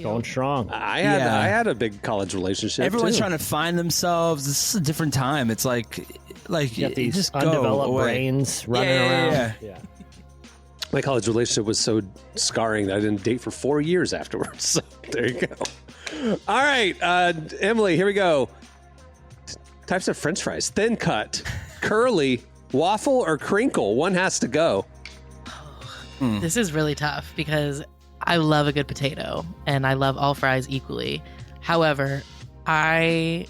[SPEAKER 2] Going strong.
[SPEAKER 1] I had a big college relationship.
[SPEAKER 4] Everyone's trying to find themselves. This is a different time. It's like
[SPEAKER 2] you got these just undeveloped brains running around. Yeah.
[SPEAKER 1] My college relationship was so scarring that I didn't date for 4 years afterwards. So there you go. All right, Emily, here we go. Types of French fries: thin cut, curly, waffle, or crinkle. One has to go.
[SPEAKER 3] This is really tough because I love a good potato and I love all fries equally. However, I'm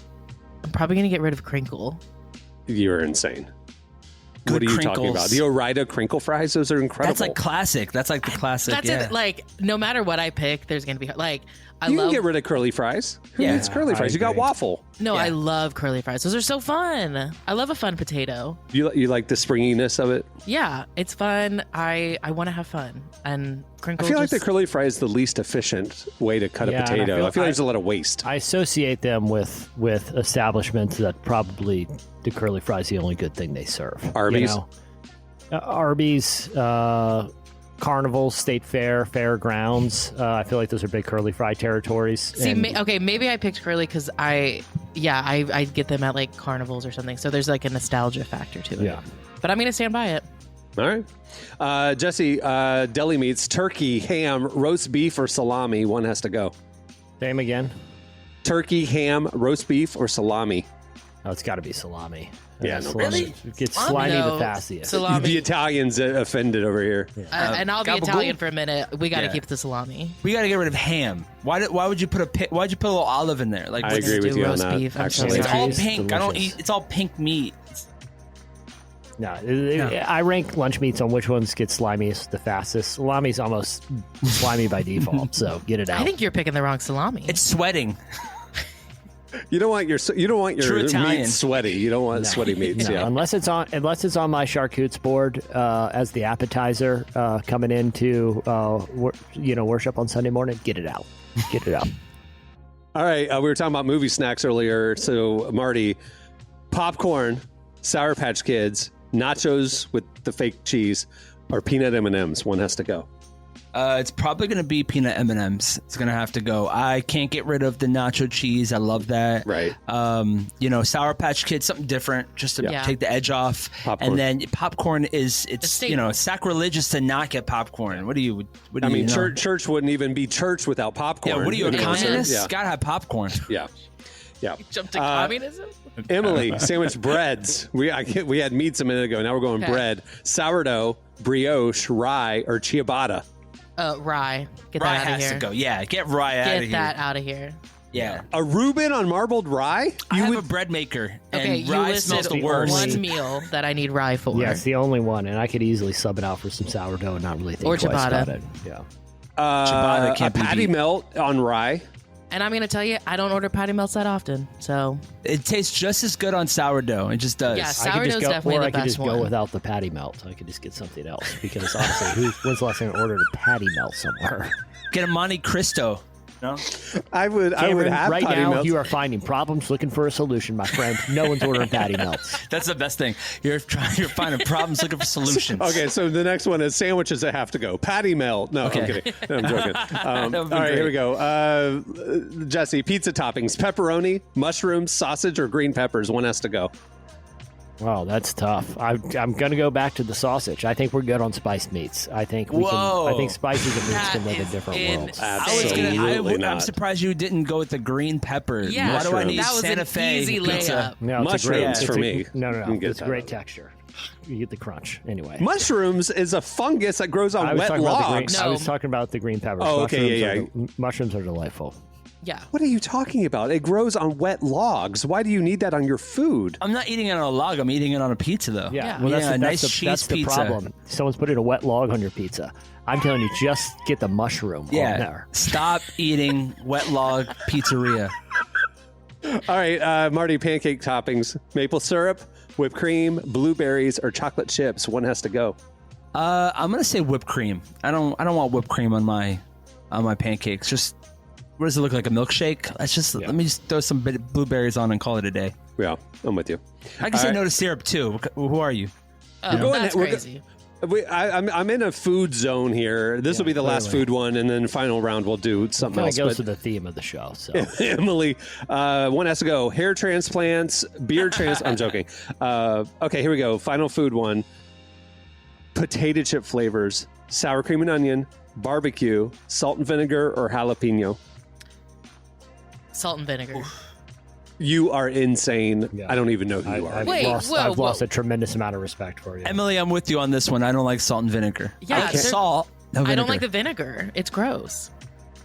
[SPEAKER 3] probably going to get rid of crinkle.
[SPEAKER 1] You're insane.
[SPEAKER 4] Good
[SPEAKER 1] what are you
[SPEAKER 4] crinkles.
[SPEAKER 1] talking about? The Ore-Ida crinkle fries? Those are incredible.
[SPEAKER 4] That's like classic. That's like the classic.
[SPEAKER 3] That's it. Like, no matter what I pick, there's going to be you
[SPEAKER 1] can get rid of curly fries. Who needs curly fries? You got waffle.
[SPEAKER 3] No, I love curly fries. Those are so fun. I love a fun potato.
[SPEAKER 1] You like the springiness of it?
[SPEAKER 3] Yeah, it's fun. I want to have fun. And crinkle.
[SPEAKER 1] I feel like the curly fry is the least efficient way to cut a potato. I feel like there's a lot of waste.
[SPEAKER 2] I associate them with establishments that probably the curly fry is the only good thing they serve.
[SPEAKER 1] Arby's?
[SPEAKER 2] Arby's, Carnival, State Fair, Fairgrounds. I feel like those are big curly fry territories.
[SPEAKER 3] See, maybe I picked curly because I get them at like carnivals or something. So there's like a nostalgia factor to it.
[SPEAKER 2] Yeah.
[SPEAKER 3] But I'm going to stand by it.
[SPEAKER 1] All right. Jesse, deli meats: turkey, ham, roast beef, or salami. One has to go.
[SPEAKER 2] Same again.
[SPEAKER 1] Turkey, ham, roast beef, or salami.
[SPEAKER 2] Oh, it's got to be salami.
[SPEAKER 1] Yeah, no,
[SPEAKER 3] really?
[SPEAKER 2] It gets slimy the fastest.
[SPEAKER 3] Salami.
[SPEAKER 1] The Italians offended over here.
[SPEAKER 2] Yeah.
[SPEAKER 3] And I'll be Italian for a minute. We got to keep the salami.
[SPEAKER 4] We got to get rid of ham. Why would you put why'd you put a little olive in there? Like,
[SPEAKER 1] I agree with you on that.
[SPEAKER 3] Beef.
[SPEAKER 1] Actually,
[SPEAKER 4] it's all pink.
[SPEAKER 2] Delicious.
[SPEAKER 4] I don't eat. It's all pink meat.
[SPEAKER 2] No, I rank lunch meats on which ones get slimiest the fastest. Salami's almost slimy by default, so get it out.
[SPEAKER 3] I think you're picking the wrong salami.
[SPEAKER 4] It's sweating.
[SPEAKER 1] You don't want your meat sweaty. You don't want sweaty meats.
[SPEAKER 2] No,
[SPEAKER 1] yeah.
[SPEAKER 2] Unless it's on my charcuterie board as the appetizer coming into worship on Sunday morning. Get it out. Get it out.
[SPEAKER 1] All right. We were talking about movie snacks earlier. So Marty, popcorn, Sour Patch Kids, nachos with the fake cheese, or peanut M&Ms. One has to go.
[SPEAKER 4] It's probably going to be peanut M&Ms. It's going to have to go. I can't get rid of the nacho cheese. I love that.
[SPEAKER 1] Right.
[SPEAKER 4] Sour Patch Kids, something different, just to take the edge off.
[SPEAKER 1] Popcorn.
[SPEAKER 4] And then popcorn it's sacrilegious to not get popcorn. What do you?
[SPEAKER 1] Church wouldn't even be church without popcorn.
[SPEAKER 4] Yeah. What are you, a communist?
[SPEAKER 1] Yeah.
[SPEAKER 4] Gotta have popcorn.
[SPEAKER 1] Yeah. Yeah.
[SPEAKER 3] Jump to communism?
[SPEAKER 1] Emily, sandwich breads. We had meats a minute ago. Now we're going bread. Sourdough, brioche, rye, or ciabatta.
[SPEAKER 3] Rye. Get
[SPEAKER 4] Rye
[SPEAKER 3] that out of
[SPEAKER 4] has
[SPEAKER 3] here.
[SPEAKER 4] to go. Yeah, get rye out of here.
[SPEAKER 3] Get that out of here.
[SPEAKER 4] Yeah.
[SPEAKER 1] A Reuben on marbled rye?
[SPEAKER 4] I have a bread maker,
[SPEAKER 3] Okay,
[SPEAKER 4] and
[SPEAKER 3] you
[SPEAKER 4] rye
[SPEAKER 3] listed
[SPEAKER 4] smells the worst.
[SPEAKER 3] one meal that I need rye for.
[SPEAKER 2] Yeah, it's the only one, and I could easily sub it out for some sourdough and not really think
[SPEAKER 3] Or
[SPEAKER 2] twice
[SPEAKER 3] ciabatta.
[SPEAKER 2] about it. Yeah.
[SPEAKER 4] Ciabatta
[SPEAKER 1] A
[SPEAKER 4] can't be
[SPEAKER 1] patty
[SPEAKER 4] beat.
[SPEAKER 1] melt on rye.
[SPEAKER 3] And I'm going to tell you, I don't order patty melts that often. So,
[SPEAKER 4] It tastes just as good on sourdough. It just does.
[SPEAKER 3] Yeah,
[SPEAKER 2] I could
[SPEAKER 3] sourdough's
[SPEAKER 2] just go,
[SPEAKER 3] definitely
[SPEAKER 2] or
[SPEAKER 3] the
[SPEAKER 2] I could
[SPEAKER 3] best
[SPEAKER 2] just
[SPEAKER 3] one.
[SPEAKER 2] go without the patty melt. I could just get something else because honestly, when's the last time I ordered a patty melt somewhere?
[SPEAKER 4] Get a Monte Cristo. No?
[SPEAKER 1] I would
[SPEAKER 2] Cameron,
[SPEAKER 1] have
[SPEAKER 2] right
[SPEAKER 1] patty
[SPEAKER 2] now
[SPEAKER 1] melts.
[SPEAKER 2] you are finding problems, looking for a solution, my friend. No one's ordering patty melts.
[SPEAKER 4] That's the best thing. You're finding problems, looking for solutions.
[SPEAKER 1] Okay, so the next one is sandwiches that have to go. Patty melt. No,
[SPEAKER 4] Okay.
[SPEAKER 1] I'm kidding. No, I'm joking.
[SPEAKER 4] That
[SPEAKER 1] All
[SPEAKER 4] would be
[SPEAKER 1] right, here
[SPEAKER 4] great.
[SPEAKER 1] we go. Jesse, pizza toppings, pepperoni, mushrooms, sausage, or green peppers. One has to go.
[SPEAKER 2] Wow, that's tough. I'm going to go back to the sausage. I think we're good on spiced meats. I think we
[SPEAKER 4] Whoa.
[SPEAKER 2] can. I think spices and meats
[SPEAKER 3] That
[SPEAKER 2] can live in
[SPEAKER 3] is
[SPEAKER 2] different worlds.
[SPEAKER 1] Absolutely
[SPEAKER 4] I'm
[SPEAKER 1] not.
[SPEAKER 4] surprised you didn't go with the green pepper.
[SPEAKER 3] Yeah,
[SPEAKER 4] Why do I need
[SPEAKER 3] that was
[SPEAKER 4] Santa
[SPEAKER 3] an
[SPEAKER 4] Fe
[SPEAKER 3] easy
[SPEAKER 4] pizza?
[SPEAKER 3] layup.
[SPEAKER 2] No, it's a
[SPEAKER 1] Mushrooms
[SPEAKER 2] great,
[SPEAKER 1] for me.
[SPEAKER 2] No,
[SPEAKER 1] You can get
[SPEAKER 2] it's a
[SPEAKER 1] that
[SPEAKER 2] great
[SPEAKER 1] out.
[SPEAKER 2] texture. You get the crunch anyway.
[SPEAKER 1] Mushrooms is a fungus that grows on
[SPEAKER 2] I was
[SPEAKER 1] wet
[SPEAKER 2] talking about the green.
[SPEAKER 1] logs.
[SPEAKER 3] No.
[SPEAKER 2] I was talking about the green peppers.
[SPEAKER 1] Oh, okay,
[SPEAKER 2] Mushrooms are delightful.
[SPEAKER 3] Yeah.
[SPEAKER 1] What are you talking about? It grows on wet logs. Why do you need that on your food?
[SPEAKER 4] I'm not eating it on a log. I'm eating it on a pizza, though.
[SPEAKER 3] Yeah.
[SPEAKER 2] Well,
[SPEAKER 4] Yeah,
[SPEAKER 2] that's
[SPEAKER 4] nice
[SPEAKER 2] the,
[SPEAKER 4] cheese
[SPEAKER 2] that's the
[SPEAKER 4] pizza.
[SPEAKER 2] problem. Someone's putting a wet log on your pizza. I'm telling you, just get the mushroom on
[SPEAKER 4] Yeah.
[SPEAKER 2] there.
[SPEAKER 4] Stop eating wet log pizzeria.
[SPEAKER 1] All right, Marty, pancake toppings, maple syrup, whipped cream, blueberries, or chocolate chips. One has to go.
[SPEAKER 4] I'm gonna say whipped cream. I don't want whipped cream on my pancakes. Just what does it look like? A milkshake? Let me just throw some blueberries on and call it a day.
[SPEAKER 1] Yeah, I'm with you.
[SPEAKER 4] I can say no to syrup too. Who are you?
[SPEAKER 3] Oh,
[SPEAKER 1] going-
[SPEAKER 3] that's
[SPEAKER 1] we're go-
[SPEAKER 3] crazy.
[SPEAKER 1] I'm in a food zone here. This will be the last
[SPEAKER 2] clearly.
[SPEAKER 1] food one, and then final round we'll do something
[SPEAKER 2] Kind
[SPEAKER 1] else.
[SPEAKER 2] of goes
[SPEAKER 1] But
[SPEAKER 2] to the theme of the show. So
[SPEAKER 1] Emily, one has to go. Hair transplants, beard I'm joking. Okay, here we go. Final food one. Potato chip flavors, sour cream and onion, barbecue, salt and vinegar, or jalapeno.
[SPEAKER 3] Salt and vinegar.
[SPEAKER 1] You are insane.
[SPEAKER 2] Yeah.
[SPEAKER 1] I don't even know who you are.
[SPEAKER 2] I've
[SPEAKER 3] Wait,
[SPEAKER 2] lost,
[SPEAKER 3] whoa,
[SPEAKER 2] I've lost
[SPEAKER 3] whoa.
[SPEAKER 2] a tremendous amount of respect for you.
[SPEAKER 4] Emily, I'm with you on this one. I don't like salt and vinegar.
[SPEAKER 3] Yeah,
[SPEAKER 4] I like
[SPEAKER 3] there's-
[SPEAKER 4] salt. No
[SPEAKER 3] I
[SPEAKER 4] vinegar.
[SPEAKER 3] don't like the vinegar. It's gross.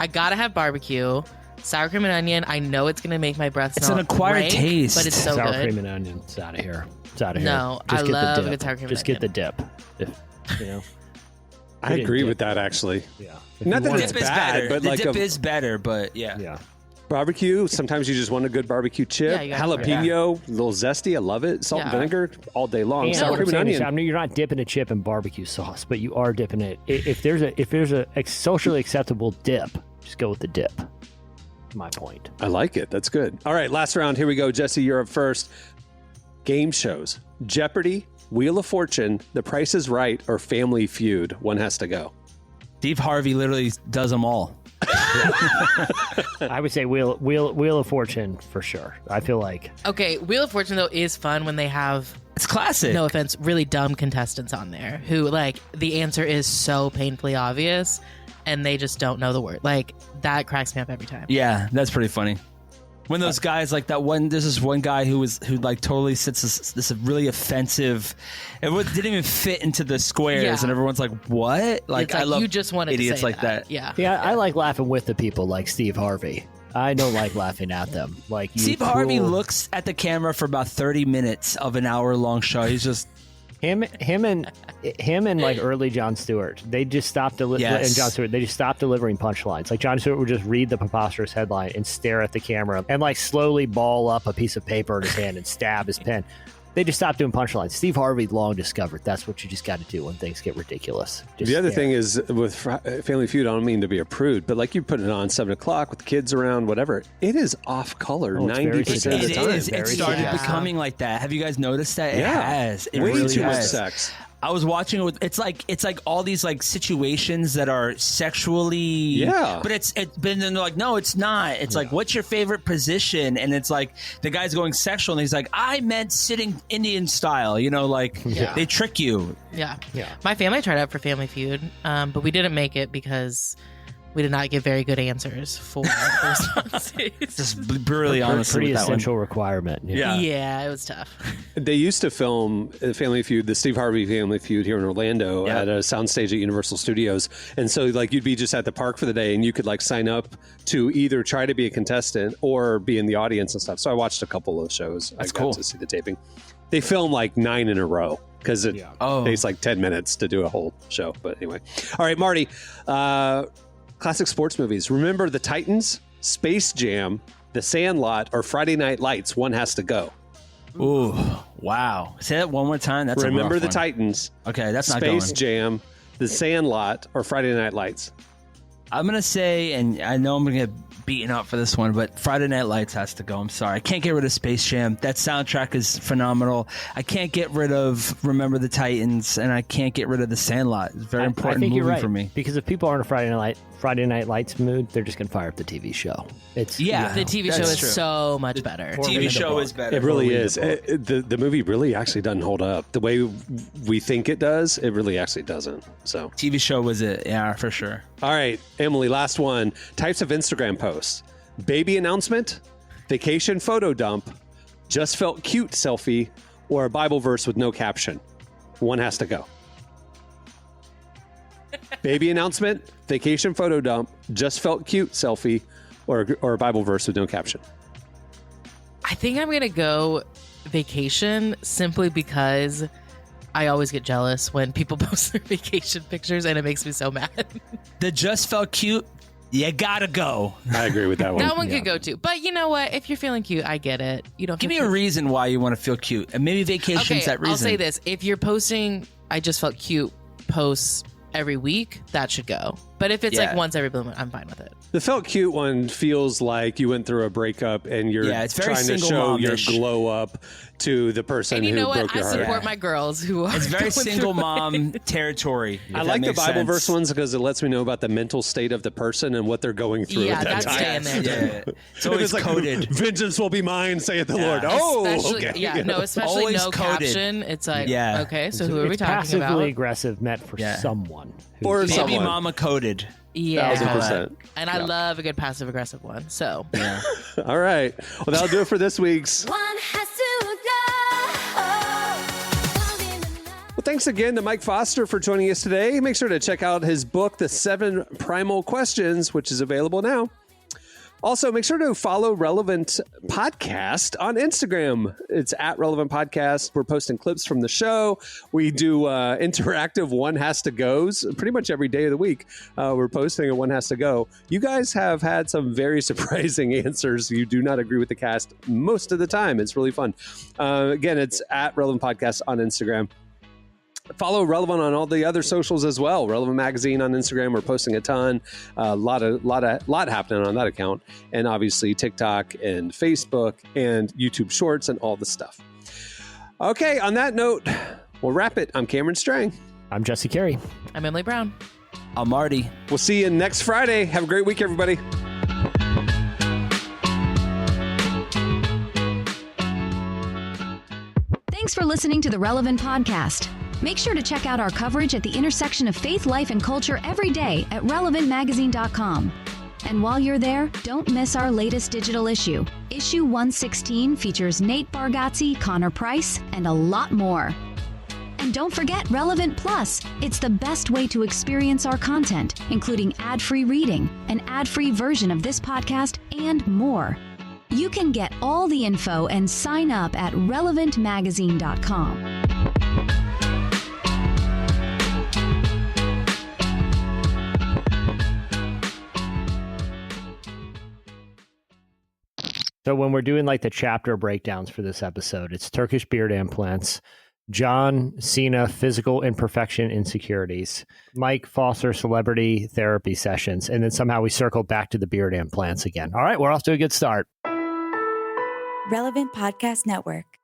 [SPEAKER 3] I gotta have barbecue, sour cream and onion. I know it's gonna make my breath
[SPEAKER 4] It's
[SPEAKER 3] smell
[SPEAKER 4] an acquired
[SPEAKER 3] rank,
[SPEAKER 4] taste.
[SPEAKER 3] but it's so
[SPEAKER 2] sour
[SPEAKER 3] good.
[SPEAKER 2] cream and onion. It's out of here. It's out of here.
[SPEAKER 3] No,
[SPEAKER 2] Just
[SPEAKER 3] I
[SPEAKER 2] get
[SPEAKER 3] love
[SPEAKER 2] the
[SPEAKER 3] a
[SPEAKER 2] dip.
[SPEAKER 3] good sour cream and
[SPEAKER 2] Just get the
[SPEAKER 3] onion.
[SPEAKER 2] dip. You know.
[SPEAKER 1] I agree with that, actually.
[SPEAKER 2] Yeah.
[SPEAKER 1] Not that
[SPEAKER 4] The
[SPEAKER 1] it's
[SPEAKER 4] dip is
[SPEAKER 1] bad,
[SPEAKER 4] better.
[SPEAKER 1] but
[SPEAKER 4] The
[SPEAKER 1] like
[SPEAKER 4] dip
[SPEAKER 1] a
[SPEAKER 4] is better, but yeah.
[SPEAKER 2] Yeah.
[SPEAKER 1] barbecue. Sometimes you just want a good barbecue chip.
[SPEAKER 3] Yeah, you gotta-
[SPEAKER 1] Jalapeno, a little zesty. I love it. Salt and
[SPEAKER 3] Yeah.
[SPEAKER 1] vinegar all day long.
[SPEAKER 2] And
[SPEAKER 1] Sour
[SPEAKER 2] what I'm
[SPEAKER 1] cream and
[SPEAKER 2] saying is,
[SPEAKER 1] onion.
[SPEAKER 2] I mean, you're not dipping a chip in barbecue sauce, but you are dipping it. If there's a socially acceptable dip, just go with the dip. My point.
[SPEAKER 1] I like it. That's good. All right, last round. Here we go. Jesse, you're up first. Game shows. Jeopardy, Wheel of Fortune, The Price is Right, or Family Feud. One has to go.
[SPEAKER 4] Steve Harvey literally does them all.
[SPEAKER 2] I would say Wheel of Fortune for sure. I feel like
[SPEAKER 3] Okay, Wheel of Fortune though is fun when they have,
[SPEAKER 4] It's classic.
[SPEAKER 3] no offense, really dumb contestants on there who like the answer is so painfully obvious and they just don't know the word. Like that cracks me up every time.
[SPEAKER 4] Yeah, that's pretty funny. When those guys like that one, there's this one guy who like totally sits this really offensive. It didn't even fit into the squares,
[SPEAKER 3] Yeah.
[SPEAKER 4] and everyone's like, "What?" Like
[SPEAKER 3] It's
[SPEAKER 4] I love
[SPEAKER 3] you just wanted
[SPEAKER 4] idiots
[SPEAKER 3] to say
[SPEAKER 4] like that.
[SPEAKER 3] Yeah.
[SPEAKER 2] yeah, I like laughing with the people like Steve Harvey. I don't like laughing at them. Like you
[SPEAKER 4] Steve Harvey
[SPEAKER 2] cruel-
[SPEAKER 4] looks at the camera for about 30 minutes of an hour-long show. He's just
[SPEAKER 2] him and like early Jon Stewart. They just stopped delivering.
[SPEAKER 4] Yes.
[SPEAKER 2] And Jon Stewart, they just stopped delivering punchlines. Like Jon Stewart would just read the preposterous headline and stare at the camera and like slowly ball up a piece of paper in his hand and stab his pen. They just stopped doing punchlines. Steve Harvey long discovered that's what you just got to do when things get ridiculous. Just
[SPEAKER 1] The other
[SPEAKER 2] stare.
[SPEAKER 1] thing is with Family Feud, I don't mean to be a prude, but like you put it on 7 o'clock with the kids around, whatever, it is off color
[SPEAKER 2] Oh, it's very
[SPEAKER 1] 90% of the
[SPEAKER 4] it
[SPEAKER 1] time.
[SPEAKER 4] is. It
[SPEAKER 2] Very
[SPEAKER 4] started
[SPEAKER 3] sad.
[SPEAKER 4] becoming like that. Have you guys noticed that? It
[SPEAKER 1] Yeah.
[SPEAKER 4] has. It
[SPEAKER 1] Way
[SPEAKER 4] really
[SPEAKER 1] too much
[SPEAKER 4] has.
[SPEAKER 1] sex.
[SPEAKER 4] I was watching it with, it's like all these like situations that are sexually, but but then they're like, no, it's not. It's like, what's your favorite position? And it's like the guy's going sexual, and he's like, I meant sitting Indian style. You know, like they trick you.
[SPEAKER 3] Yeah. My family tried out for Family Feud, but we didn't make it because we did not get very good answers for the responses.
[SPEAKER 4] Just brutally honest.
[SPEAKER 2] Pretty essential requirement.
[SPEAKER 3] Yeah, it was tough.
[SPEAKER 1] They used to film Family Feud, the Steve Harvey Family Feud here in Orlando at a soundstage at Universal Studios. And so like you'd be just at the park for the day and you could like sign up to either try to be a contestant or be in the audience and stuff. So I watched a couple of shows.
[SPEAKER 4] That's
[SPEAKER 1] I got to see the taping. They film like 9 in a row because it takes like 10 minutes to do a whole show. But anyway. All right, Marty. Classic sports movies. Remember the Titans, Space Jam, The Sandlot, or Friday Night Lights? One has to go.
[SPEAKER 4] Ooh, wow. Say that one more time. That's
[SPEAKER 1] Remember
[SPEAKER 4] a
[SPEAKER 1] the
[SPEAKER 4] rough one.
[SPEAKER 1] Titans.
[SPEAKER 4] Okay, that's not going.
[SPEAKER 1] Space Jam, The Sandlot, or Friday Night Lights?
[SPEAKER 4] I'm going to say, and I know I'm going to get beaten up for this one, but Friday Night Lights has to go. I'm sorry. I can't get rid of Space Jam. That soundtrack is phenomenal. I can't get rid of Remember the Titans, and I can't get rid of The Sandlot. It's a very important movie for me.
[SPEAKER 2] Because if people aren't a Friday Night Lights mood, they're just going to fire up the TV show. It's
[SPEAKER 3] the TV show is so much better.
[SPEAKER 4] The TV show is better.
[SPEAKER 1] It really is. The movie really actually doesn't hold up the way we think it does. It really actually doesn't. So
[SPEAKER 4] TV show was it, yeah, for sure.
[SPEAKER 1] All right, Emily, last one. Types of Instagram posts: baby announcement, vacation photo dump, just felt cute selfie, or a Bible verse with no caption. One has to go. Baby announcement, vacation photo dump, just felt cute selfie, or a Bible verse with no caption.
[SPEAKER 3] I think I'm going to go vacation simply because I always get jealous when people post their vacation pictures and it makes me so mad.
[SPEAKER 4] The just felt cute, you gotta go.
[SPEAKER 1] I agree with that one.
[SPEAKER 3] That one could go too. But you know what? If you're feeling cute, I get it. You don't
[SPEAKER 4] give me a reason why you want to feel cute, and maybe vacation's that reason.
[SPEAKER 3] I'll say this: if you're posting, I just felt cute posts every week, that should go. But if it's like once every blue moon, I'm fine with it.
[SPEAKER 1] The felt cute one feels like you went through a breakup and you're trying to show your glow up to the person who broke your heart.
[SPEAKER 3] I support my girls who are.
[SPEAKER 4] It's very single mom territory.
[SPEAKER 1] I like the Bible verse ones because it lets me know about the mental state of the person and what they're going through at that time.
[SPEAKER 3] Staying there.
[SPEAKER 4] Yeah. It's always coded.
[SPEAKER 1] Like, vengeance will be mine, saith the Lord.
[SPEAKER 3] Especially,
[SPEAKER 1] okay.
[SPEAKER 3] Yeah, no, especially
[SPEAKER 4] always
[SPEAKER 3] no
[SPEAKER 4] coded.
[SPEAKER 3] caption. It's like, okay, so who are we talking
[SPEAKER 2] passively
[SPEAKER 3] about?
[SPEAKER 2] aggressive meant for someone.
[SPEAKER 1] Or someone.
[SPEAKER 4] Baby mama coded.
[SPEAKER 3] Yeah.
[SPEAKER 1] 1,000%.
[SPEAKER 3] And I love a good passive aggressive one. So,
[SPEAKER 1] All right. Well, that'll do it for this week's.
[SPEAKER 5] One has to go.
[SPEAKER 1] Well, thanks again to Mike Foster for joining us today. Make sure to check out his book, The 7 Primal Questions, which is available now. Also, make sure to follow Relevant Podcast on Instagram. It's at Relevant Podcast. We're posting clips from the show. We do interactive One Has to Goes pretty much every day of the week. We're posting a One Has to Go. You guys have had some very surprising answers. You do not agree with the cast most of the time. It's really fun. Again, it's at Relevant Podcast on Instagram. Follow Relevant on all the other socials as well. Relevant Magazine on Instagram. We're posting a ton. A lot happening on that account. And obviously TikTok and Facebook and YouTube Shorts and all the stuff. Okay, on that note, we'll wrap it. I'm Cameron Strang.
[SPEAKER 2] I'm Jesse Carey.
[SPEAKER 3] I'm Emily Brown.
[SPEAKER 4] I'm Marty.
[SPEAKER 1] We'll see you next Friday. Have a great week, everybody.
[SPEAKER 7] Thanks for listening to the Relevant Podcast. Make sure to check out our coverage at the intersection of faith, life, and culture every day at relevantmagazine.com. And while you're there, don't miss our latest digital issue. Issue 116 features Nate Bargatze, Connor Price, and a lot more. And don't forget Relevant Plus. It's the best way to experience our content, including ad-free reading, an ad-free version of this podcast, and more. You can get all the info and sign up at relevantmagazine.com.
[SPEAKER 2] So when we're doing like the chapter breakdowns for this episode, it's Turkish beard implants, John Cena, physical imperfection insecurities, Mike Foster, celebrity therapy sessions, and then somehow we circle back to the beard implants again. All right, we're off to a good start.
[SPEAKER 8] Relevant Podcast Network.